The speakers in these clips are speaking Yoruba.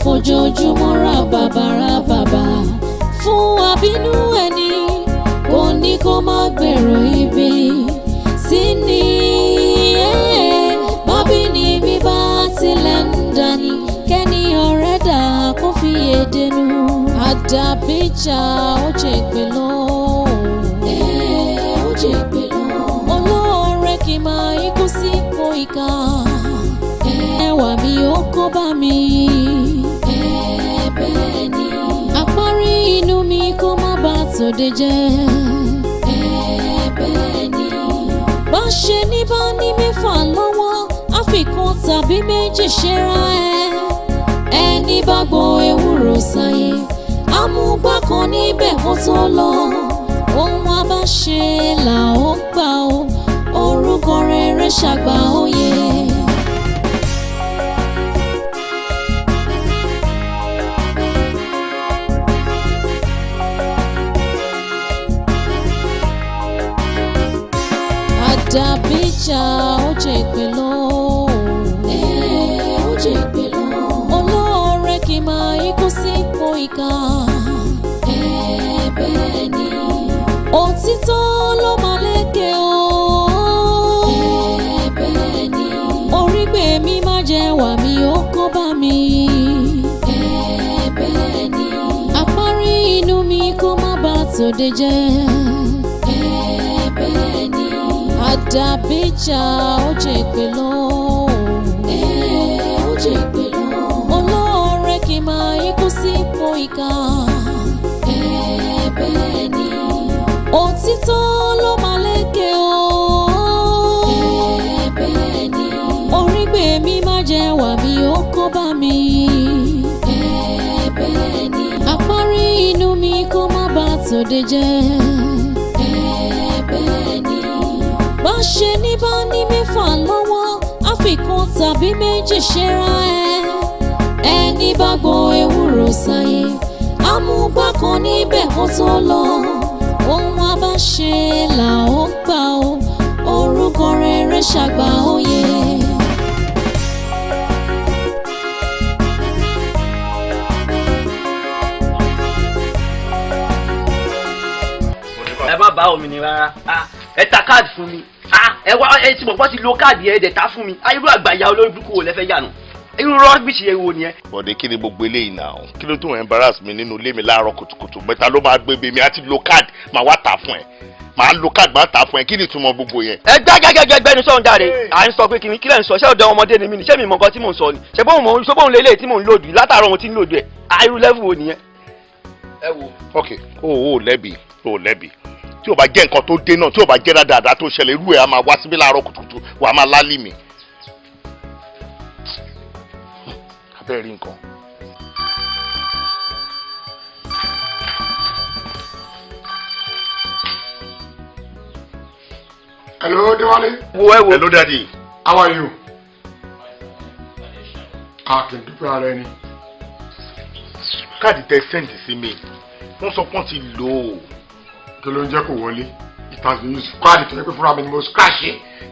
fojoojúmọ́ ra bàbá fún abínú ẹni kò ní kó má gbèrò ibi sí ni bábí ni mi bá tilẹ̀ ń dání kẹ́ni ọ̀rẹ́ dà kó fi èdènú àdàbíjà ó jẹ́ pé lọ́wọ́ ó jẹ́ pé lọ́wọ́ olóore kì í máa ikú sí ipò ìka ẹwà mi ó kó bá mi bẹ́ẹ̀ ni àparí inú mi kó má bà tòde jẹ́ bẹ́ẹ̀ ni bá ṣe ní bá ní mẹ́fà lọ́wọ́ àfikún tàbí méjì ṣera ẹni bá gbọ́ ewúro sáyé amúgbá kan níbẹ̀ kó tó lọ ohun a bá ṣe là ó gbà ó orúkọ rere ṣàgbà òye. Àdàbíjà ó jẹ́ pé lọ́wọ́ ó jẹ́ pé lọ́wọ́ olóore kì í máa ikú sí ipò ìka bẹ́ẹ̀ ni òtítọ́ ló máa lékè o bẹ́ẹ̀ ni orígbè mi má jẹ́ wà mí ó kó bá mi bẹ́ẹ̀ ni àparí inú mi kó má bà tòde jẹ́ bẹ́ẹ̀ ni àdàbíjà ó jẹ́ pé lọ́wọ́ ó jẹ́ pé lọ́wọ́ olóore kì í máa ikú sí ipò ìka bẹ́ẹ̀ ni òtítọ́ ló máa lékè o bẹ́ẹ̀ ni orígbè mi má jẹ́ wà mí ó kó bá mi bẹ́ẹ̀ ni àparí inú mi kó má bà tòde jẹ́ bẹ́ẹ̀ ni bá ṣe ní bá ní mẹ́fà lọ́wọ́ àfikún tàbí méjì ṣera ẹni bá gbọ́ ewúro sáyé amúgbá kan níbẹ̀ kó tó lọ ohun a bá ṣe là ó gbà ó orúkọ rere ṣàgbà òye. ẹ má bá òmìnira rárá ẹ ta káàdì fún mi ẹ wá ẹ tí mo gbọ́ ti lo káàdì ẹ dẹ̀ ta fún mi irú àgbàyà olórí burúkú wo lẹ fẹ́ yànnà irú rọ́bìṣì yẹn wo nìyẹn. bọ̀dé kí ni gbogbo eléyìí náà kí ló tún embarrass mi nínú ilé mi láàárọ̀ kùtùkùtù mẹ́ta ló máa gbé mi àti lo káàdì máa wá tà fún ẹ máa lo káàdì máa tà fún ẹ kí ni ìtumọ̀ gbogbo yẹn. ẹ gbẹ́gbẹ́gbẹ́gbẹ́ ní sọ̀hún dáre à ń sọ pé kí lẹ̀ ń sọ ṣé ọ̀dọ́ ọmọdé ni mí ni ṣé mi mọ̀ nǹkan tí mò ń sọ ni ṣé bóun lélẹ̀ tí mò ń lòdù látàárọ̀ mo ti ń lòdù ẹ̀ irú level wo nìyẹn. ẹ wo. ok o lẹ́bi tí o bá jẹ́ nǹkan tó dé náà tí o bá jẹ́ dáadáa tó ṣẹlẹ̀ irú ẹ̀ a máa wá síbí láàárọ̀ kùtùkùtù wà á máa lálé mi. abẹ́rẹ́ rí nǹkan. Hello, Dewale. Hello, Daddy. How are you? Kì í dúpẹ́ ara ẹni. Káàdì tẹ sẹ́ǹtì sí mi wọ́n sọ pọ́n ti lò ó. Kí ló ń jẹ́ kó wọlé? It has been used. Káàdì tó yẹ pé fúnra mi ni mo scratch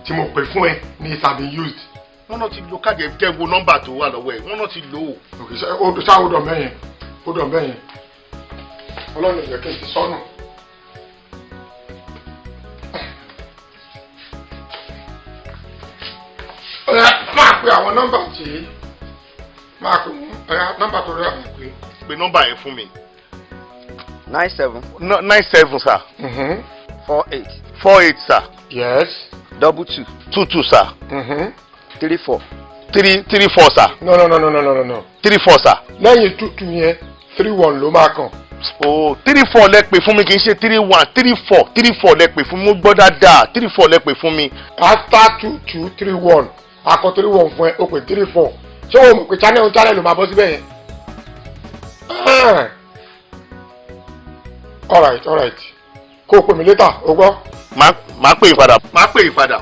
tí mo pè fún ẹ ní it has been used. Wọ́n náà ti lo káàdì ẹ̀jẹ̀ wo nọ́mbà tó wà lọ́wọ́ ẹ̀ wọ́n náà ti lò ó. Òkè ṣá ó dàn bẹ́yẹn Ọlọ́run ìjẹ́ kí n ti sọ́nù. Máa pe àwọn nọ́mbà tí máa pè wọ́n nọ́mbà tó rẹ̀ máa pè. Pe nọ́mbà yẹn fún mi. 97. 97 sir. 48. 48 sir. Yes. 22. 22 sir. 34. 34 sir. No. 34 sir. Lẹ́yìn 22 yẹn 31 ló máa kàn. Oh 34 lẹ pè fún mi kì í ṣe 31 34 lẹ pè fún mi mo gbọ́ dáadáa 34 lẹ pè fún mi. After 22 31 akọ 31 fún ẹ o pè 34 ṣé o mọ̀ pé channel ló máa bọ́ síbẹ̀ yẹn. Alright kó o pè mí later o gbọ́. máa pè yín padà.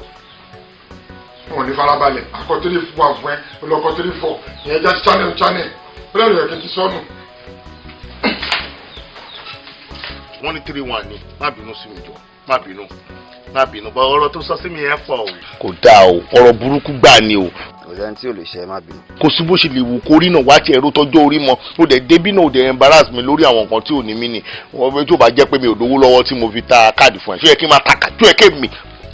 wọn ò ní farabalẹ̀ akọ 34 fún ẹ olùkọ 34 ìyẹn jẹ́ channel ó lẹ́nu yẹ kí n ti sọnù. wọ́n ní 31 ni má bínú sí mi jọ má bínú bá ọ̀rọ̀ tó sọ sí mi yẹn pọ̀ o. kò dáa o ọ̀rọ̀ burúkú gbà ni o kò sẹ́ni tí ò lè ṣe ẹ má bínú. kò sí bó ṣe lè wù kórí náà wá tiẹ̀ ro tọ́jọ́ orí mọ́ ó dẹ̀ débí náà ó dẹ̀ embarrass mi lórí àwọn nǹkan tí ò ní mí ni wọ́n tó bá jẹ́ pé mi ò lówó lọ́wọ́ tí mo fi ta káàdì fún ẹ ṣé yẹ kí n máa ta káàdì tó yẹ kí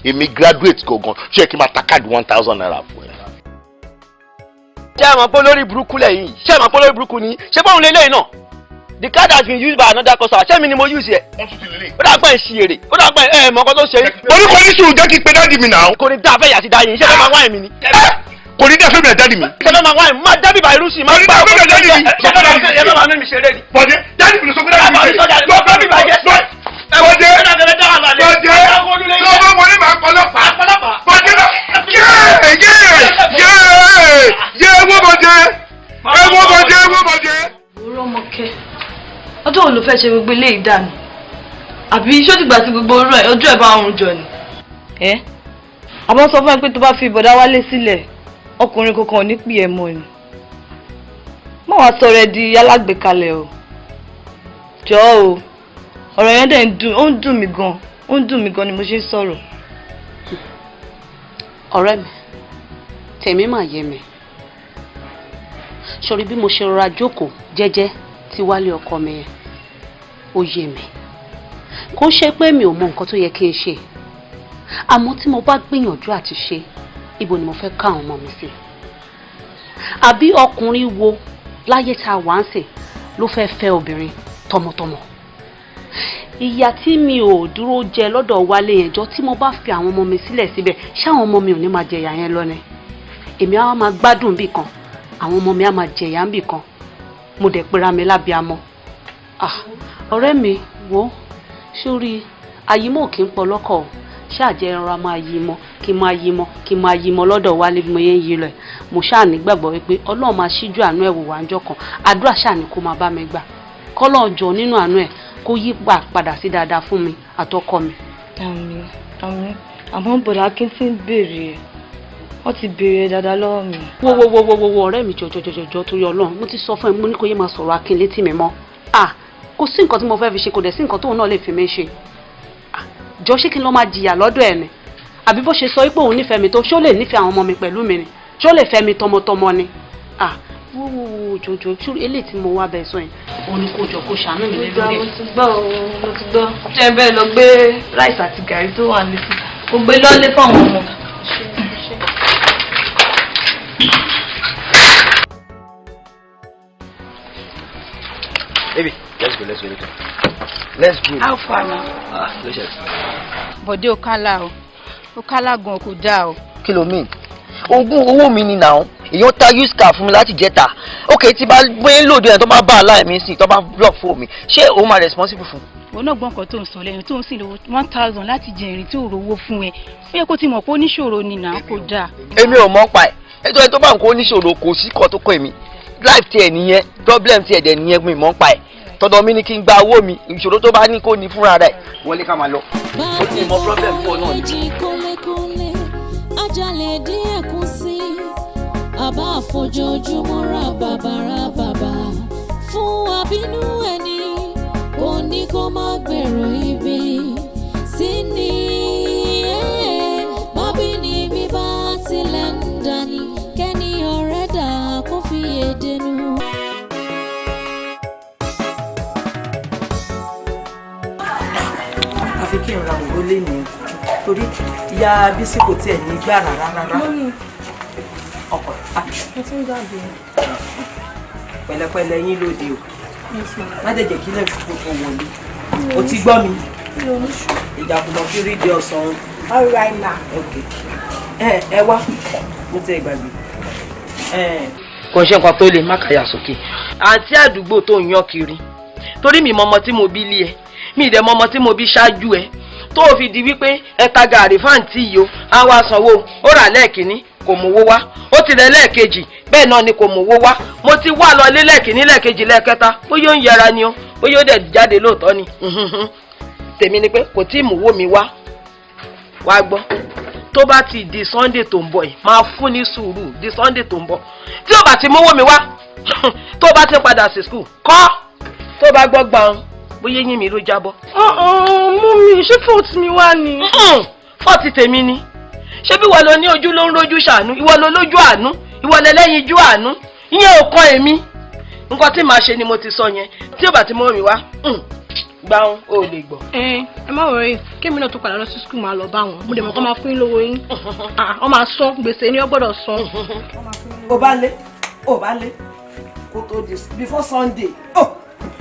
èmi graduate gangan ṣé yẹ kí n máa ta káàdì 1,000 naira fún ẹ. ṣé ẹ mọ̀ pé lórí burúkú lẹ́yìn ṣé ẹ mọ̀ pé lórí burúkú ni ṣé bóun lè lẹ́yìn náà the card has been used by another customer ṣé mi ni mo use yẹ. ó dàgbà ẹ̀ ṣiyèrè ó dàgbà ẹ̀ mọ̀ ọkọ tó ṣe. orúkọ ní sùúrù jẹ́ kí n pe dáàdì mi náà. kò ní dáa fẹ́ yàtí dáyé iṣẹ́ fẹ́ máa wáyé mi ni. kò ní dáa fẹ́ mi dáàdì mi. iṣẹ́ fẹ́ máa wáyé mi máa dábì bá irú sí i máa gbà ọkọ dáàdì mi. ṣé fẹ́ máa mímí ṣeré ni. bọ̀dé dáàdì mi ló sọ pé dáàdì mi ṣe. bọ̀dé lọ́wọ́ wọlé máa pọlọ́pàá. bọ̀dé náà ọjọ́ wo ló fẹ́ ṣe gbogbo ilé ìdáná àbí ṣó ti gbà tí gbogbo ọjọ́ ẹ̀ bá ń jọ ni. àmọ́ sọ fún ẹ pé tó bá fi bọ̀dá wálé sílẹ̀ ọkùnrin kankan ò ní pè ẹ́ mọ́ ni má wàá sọ̀rọ̀ ẹ di alágbèékalẹ̀ o jọ̀ọ́ o ọ̀rọ̀ yẹn dẹ̀ ń dùn mí gan ni mo ṣe ń sọ̀rọ̀. ọ̀rẹ́ mi tèmi mà yé mi sọ̀rí bí mo ṣe rọra jókòó jẹ́jẹ́ tí wálé ọkọ mi yẹn ó yé mi kó ṣe pé mi ò mọ nǹkan tó yẹ kí n ṣe àmọ́ tí mo bá gbìyànjú àti ṣe ibo ni mo fẹ́ ká àwọn ọmọ mi sí àbí ọkùnrin wo láyé tá a wà ń sè ló fẹ́ fẹ́ obìnrin tọmọtọmọ ìyà tí mi ò dúró jẹ lọ́dọ̀ wálé yẹn jọ tí mo bá fi àwọn ọmọ mi sílẹ̀ síbẹ̀ ṣáwọn ọmọ mi ò ní máa jẹ ìyà yẹn lọ ni èmi á máa gbádùn bì kan àwọn ọmọ mi á máa jẹ ìyà ń bì kan mo dẹ̀ pera mi lábíamọ ọ̀rẹ́ mi wo sórí ayímọ̀ kì í pọ̀ lọ́kọ̀ ṣáàjẹ́ ẹran máa yí mọ́ kí n máa yí mọ́ lọ́dọ̀ wálé bí mo yẹn ń yí lọ ẹ̀ mo ṣáà nígbàgbọ́ wípé ọlọ́run máa ṣíjú àánú ẹ̀ wò wá ńjọ́ kan àdúrà ṣáà ní kó máa bá mi gbà kọ́lọ́run jọ nínú àánú ẹ̀ kó yí padà sí dáadáa fún mi àtọkọ mi. àmín àmọ́ bọ̀dá kí n ti ń béèrè ẹ̀ wọ́n ti béèrè dáadáa lọ́wọ́ mi. wo ọ̀rẹ́ mi jọjọjọjọ torí ọlọ́run mo ti sọ fún ẹ mo ní kó yé máa sọ̀rọ̀ akin létí mi mọ́ kò sí nǹkan tí mo fẹ́ fi ṣe kò dẹ̀ sí nǹkan tóun náà lè fi mí ṣe jọ ṣé kí n lọ máa jìyà lọ́dọ̀ ẹ̀ ni àbí bó ṣe sọ pé òun nífẹ̀ẹ́ mi tó ṣó lè nífẹ̀ẹ́ àwọn ọmọ mi pẹ̀lú mi ni ṣó lè fẹ́ mi tọmọtọmọ ni jọjọ tí eléyìí tí mo wá bẹ̀ sọ yẹn òun ni kò jọ kó ṣàánú mi lórí ẹ̀. mo ti gbọ́ ṣé ẹ bẹ́ẹ̀ lọ gbé ráìsì àti gàrí tó wà létí kò gbé lọ́lé fáwọn ọmọ. Baby, let's go. How far now? Bọ̀dé Okala o. Okala gan kò dáa o. Kí ló mean? Ogún owó mi ni now. Èèyàn ta use car fún mi láti jẹta. Okay, tí bá gbé lòdì ẹ̀ tó bá bá aláì mi sí, tó bá block phone mi. Ṣé o máa responsible fún? Wọ́n náà gbọ́n kan tó ń sọ lẹ́yìn tó ń sì lówó 1,000 láti jẹ ìrìn tí ò rówó fún ẹ. Ó yẹ kó ti mọ̀ pé oníṣòro ni náà kò dáa. Èmi ò mọ̀ pa ẹ̀. Ètò ẹ̀ tó bá ń kó oníṣòro kò sí kọ́ tó kọ́ èmi. Life tiẹ̀ nìyẹn, problem tiẹ̀ dẹ̀ nìyẹn mi mọ̀ pa ẹ̀. Tọ́dọ̀ mi ni kí n gba owó mi, ìṣòro tó bá ní kó ní fúnra rẹ̀. Wọlé ká máa lọ. Ó ti mọ problem fún ọ náà ni. kólékólé ajalè díẹ̀ kù sí àbá àfojoojúmọ́ ra bàbá fún àbínú ẹni kò ní kó má gbèrò ibi sí ni bábí ni bí bá tilẹ̀ ń dání kẹ́ni ọ̀rẹ́ dà kó fi èdè nù. àfi kí n ra òwò lé ní torí ìyá Bísí kò tiẹ̀ ní gbà rárá. ọkọ mo ti ń gbàgbé. pẹ̀lẹ́pẹ̀lẹ́ yín lóde o má dẹ̀ jẹ́ kí lè fi gbogbo wọlé o ti gbọ́ mi ìjàkùmọ̀ kiri di ọ̀sán. all right now. ok ẹ wá mo ti gbàgbé. kò ṣe nǹkan tó lè má kàyà sókè àǹtí àdúgbò tó ń yan kiri torí mi mọ ọmọ tí mo bí lé ẹ mi ìdẹ mọ ọmọ tí mo bí ṣáájú ẹ tó o fi di wípé ẹ ta gàrí fáǹtì yìí o á wá sanwó ó rà lẹ́ẹ̀kínní kò mówó wá ó ti rẹ̀ lẹ́ẹ̀kejì bẹ́ẹ̀ náà ni kò mówó wá mo ti wá lọ lé lẹ́ẹ̀kínní lẹ́ẹ̀kejì lẹ́ẹ̀kẹta bóyá ó ń yẹra ni o bóyá ó dẹ̀ jáde lóòótọ́ ni tèmi ni pé kò tí ì mówó mi wá gbọ́ tó bá ti di Sunday tó ń bọ̀ yìí máa fún ní sùúrù di Sunday tó ń bọ̀ tí ó bá ti mówó mi wá tó bá ti padà sí school kọ́ tó bá gbọ́ gbàùn bóyá yín mi ló jábọ́. mú mi ṣé fọ́ọ̀tì mi wá ni. fọ́ọ̀tì tèmi ni ṣé bí wọ́n lọ ní ojú ló ń rojú ṣàánú ìwọ ló lójú àánú ìwọ lẹ́lẹ́yin jú àánú ìyẹn ò kọ́ èmi nǹkan tí màá ṣe ni mo ti sọ yẹn tí ó bá ti mọ́ mi wá gbáhùn ó lè gbọ́. ẹ má wọrí kémi náà tó padà lọ sí skul máa lọ bá wọn mo dẹ̀ mọ̀ kọ́ máa fún yín lówó yín wọ́n máa san gbèsè ni ó gbọ́dọ̀ san. ó bá lé kó tó di before Sunday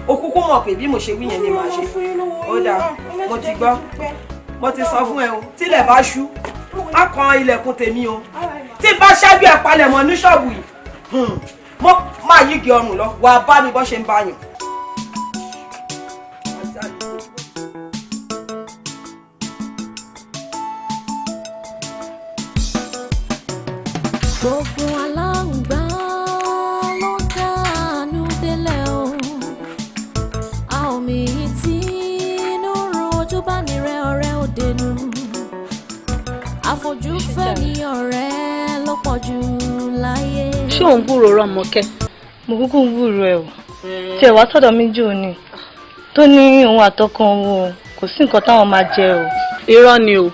ó kúkú mọ̀ pé bí mo ṣe wí yẹn ni màá ṣe ó dáa mo ti gbọ́ mo ti sọ fún ẹ o tílẹ̀ bá ṣú má kan ilẹ̀kùn tèmi o tí bá ṣáájú ẹ̀ palẹ̀mọ́ ní ṣọ́ọ̀bù yìí mo máa yígi ọrùn lọ wà bá mi bọ́ ṣe ń bá yàn. gbogbo aláǹgbá ló dánú délẹ̀ o a ò mìí tí inú run ojú bá nírẹ̀ ọ̀rẹ́ òdenu àfojúfẹ́ ní ọ̀rẹ́ ló pọ̀ jù láyé. ṣé òun gbúròó Rọ́mọkẹ́? mo kúkú ń gbúròó ẹ o tí ẹ wá sọ́dọ̀ mi jò ní tó ní òun àtọkàn wo kò sí nǹkan táwọn máa jẹ o. irọ́ ni o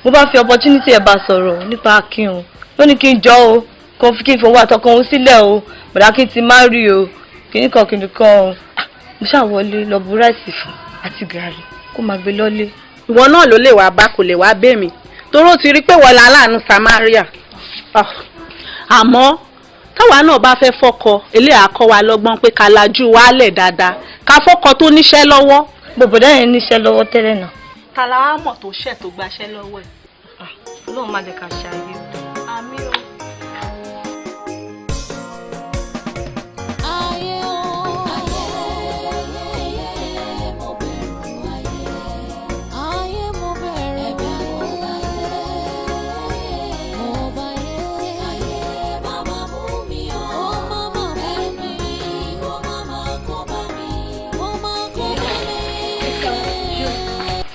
mo bá fi opportunity ẹ bá sọ̀rọ̀ nípa Akin o ó ní kí n jọ o kó fi kí n fowó àtọkàn òun sílẹ̀ o bọ̀dá kí n ti má rí o kìnnìkan o mo ṣàwọlé lọ bu ráìsì fún àti gàrí kó máa gbé lọ́lé. ìwọ náà ló lè wá bá kò lè wá bẹ́ mi toró ti rí pé wọ́n la láàánú Samaria àmọ́ táwa náà bá fẹ́ fọ́kọ eléyà kọ́ wa lọ́gbọ́n pé ká lajú wálẹ̀ dáadáa ká fọ́kọ tó níṣẹ́ lọ́wọ́. bòbòdá yẹn níṣẹ́ lọ́wọ́ tẹ́lẹ̀ náà. tàlà á mọ̀ tó ṣẹ̀ tó gbaṣẹ́ lọ́wọ́ ẹ̀. Ọlọ́run má jẹ́ ká ṣàyè. àmín o.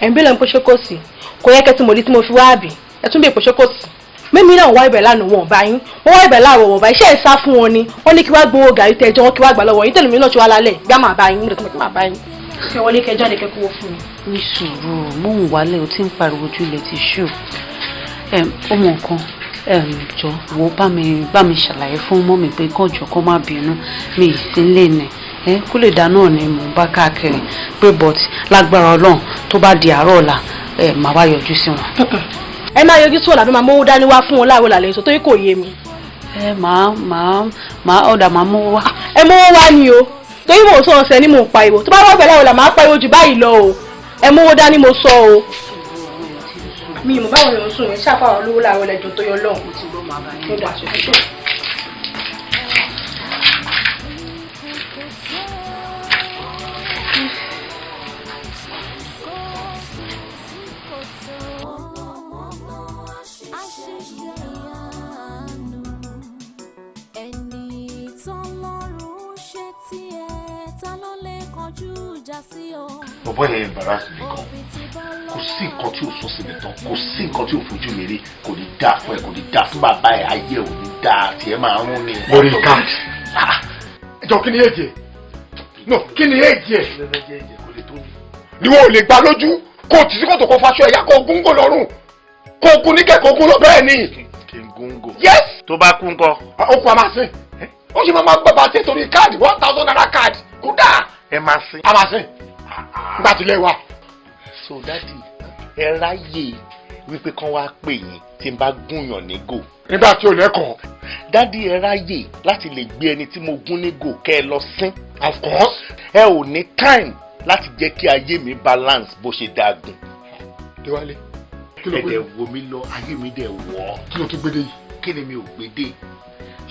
ẹ̀ǹbí lẹ́nu pé ṣé kò sí kò yẹ kẹ́tí mo rí tí mo fi wá àbí ẹ tún bẹ̀ pé ṣé kò sí. mímí náà wá ibẹ̀ lánàá wọn bá yín wọ́n wá ibẹ̀ láàrọ̀ wọn bá iṣẹ́ ẹ̀ sá fún wọn ni wọ́n ní kí wá gbowó gàrí tẹ́jọ́ wọn kí wá gbà lọ́wọ́ yín tẹ̀lé mi náà ti wá lálẹ́ gbá máa bá yín nígbà tí mo bá yín. ṣé wọlé kẹjọ́ ni kẹ́kọ̀ọ́ fún mi. ní sùúrù mò ń wálé o tí ń pariwo ojú ilẹ̀ ti ṣú ó mọ nǹkan jọ wo bá mi ṣàlàyé fún mọ́mì pé kọ́jọ kó má bínú mi ì sí lè nẹ̀ kó lè dá náà ni mò ń bá káàkiri pé but lágbára Ọlọ́run tó bá di àárọ̀ ọ̀la màá wá yọjú sí wọn. ẹ máa yọjú sí ọ̀la bí máa mówó dání wá fún wọn láàárọ̀ làlẹ́ sọ torí kò yé mi. máa mówó wá. ẹ mówó wá ni o torí mò ń sọ ọ̀sẹ̀ ni mò ń pariwo tó bá wọ́n bẹ̀ láàárọ̀ là máa pariwo jù báyìí lọ o ẹ mówó dání mo sọ o. mi ì mọ̀ báwo ni ò ń sùn yẹn ṣàfàwọn olówó láàárọ̀ lẹ́jọ́ tó yọ lọ́hùn. bọ̀bọ̀ yẹn embarrass mi gan kò sí nǹkan tí ò sún sí mi tán kò sí nǹkan tí ò fojú mi rí kò ní dáa fún ẹ kò ní dáa fún bàbá ẹ ayé ò ní dáa tiẹ̀ máa rún ni. mo rí káàdì ẹjọ kí ni èjì ẹ no kí ni èjì ẹ ni wọn ò lè gbá lójú kó o tì sí kòtò kó faṣọ ẹ̀yà kó o gúngò lọ́rùn kó o gun níkẹ́ kó o gun lọ bẹ́ẹ̀ ni. kí n gúngò. yes. tó bá kú ńkọ́. ó kú a máa sìn ó sì máa gbọ́ bá tẹ̀ torí káàdì 1000 naira káàdì kó dáa. ẹ máa sìn. a máa sìn nígbà tí lè wà. so dadi ẹ ráyè wípé kán wá pè yín tí n bá gúnyàn ní gò. nígbà tí ò lẹ́kọ̀ọ́. dadi ẹ ráyè láti lè gbé ẹni tí mo gún ní gò kẹ́ ẹ lọ sín. of course. ẹ ò ní time láti jẹ́ kí ayé mi balance bó ṣe dáa gùn. déwálé kí ló gbé. ẹ̀dẹ̀ wo mi lọ ayé mi dẹ̀ wọ̀. kí ló tún gbé dé yìí. kí ni mi ò gbé dé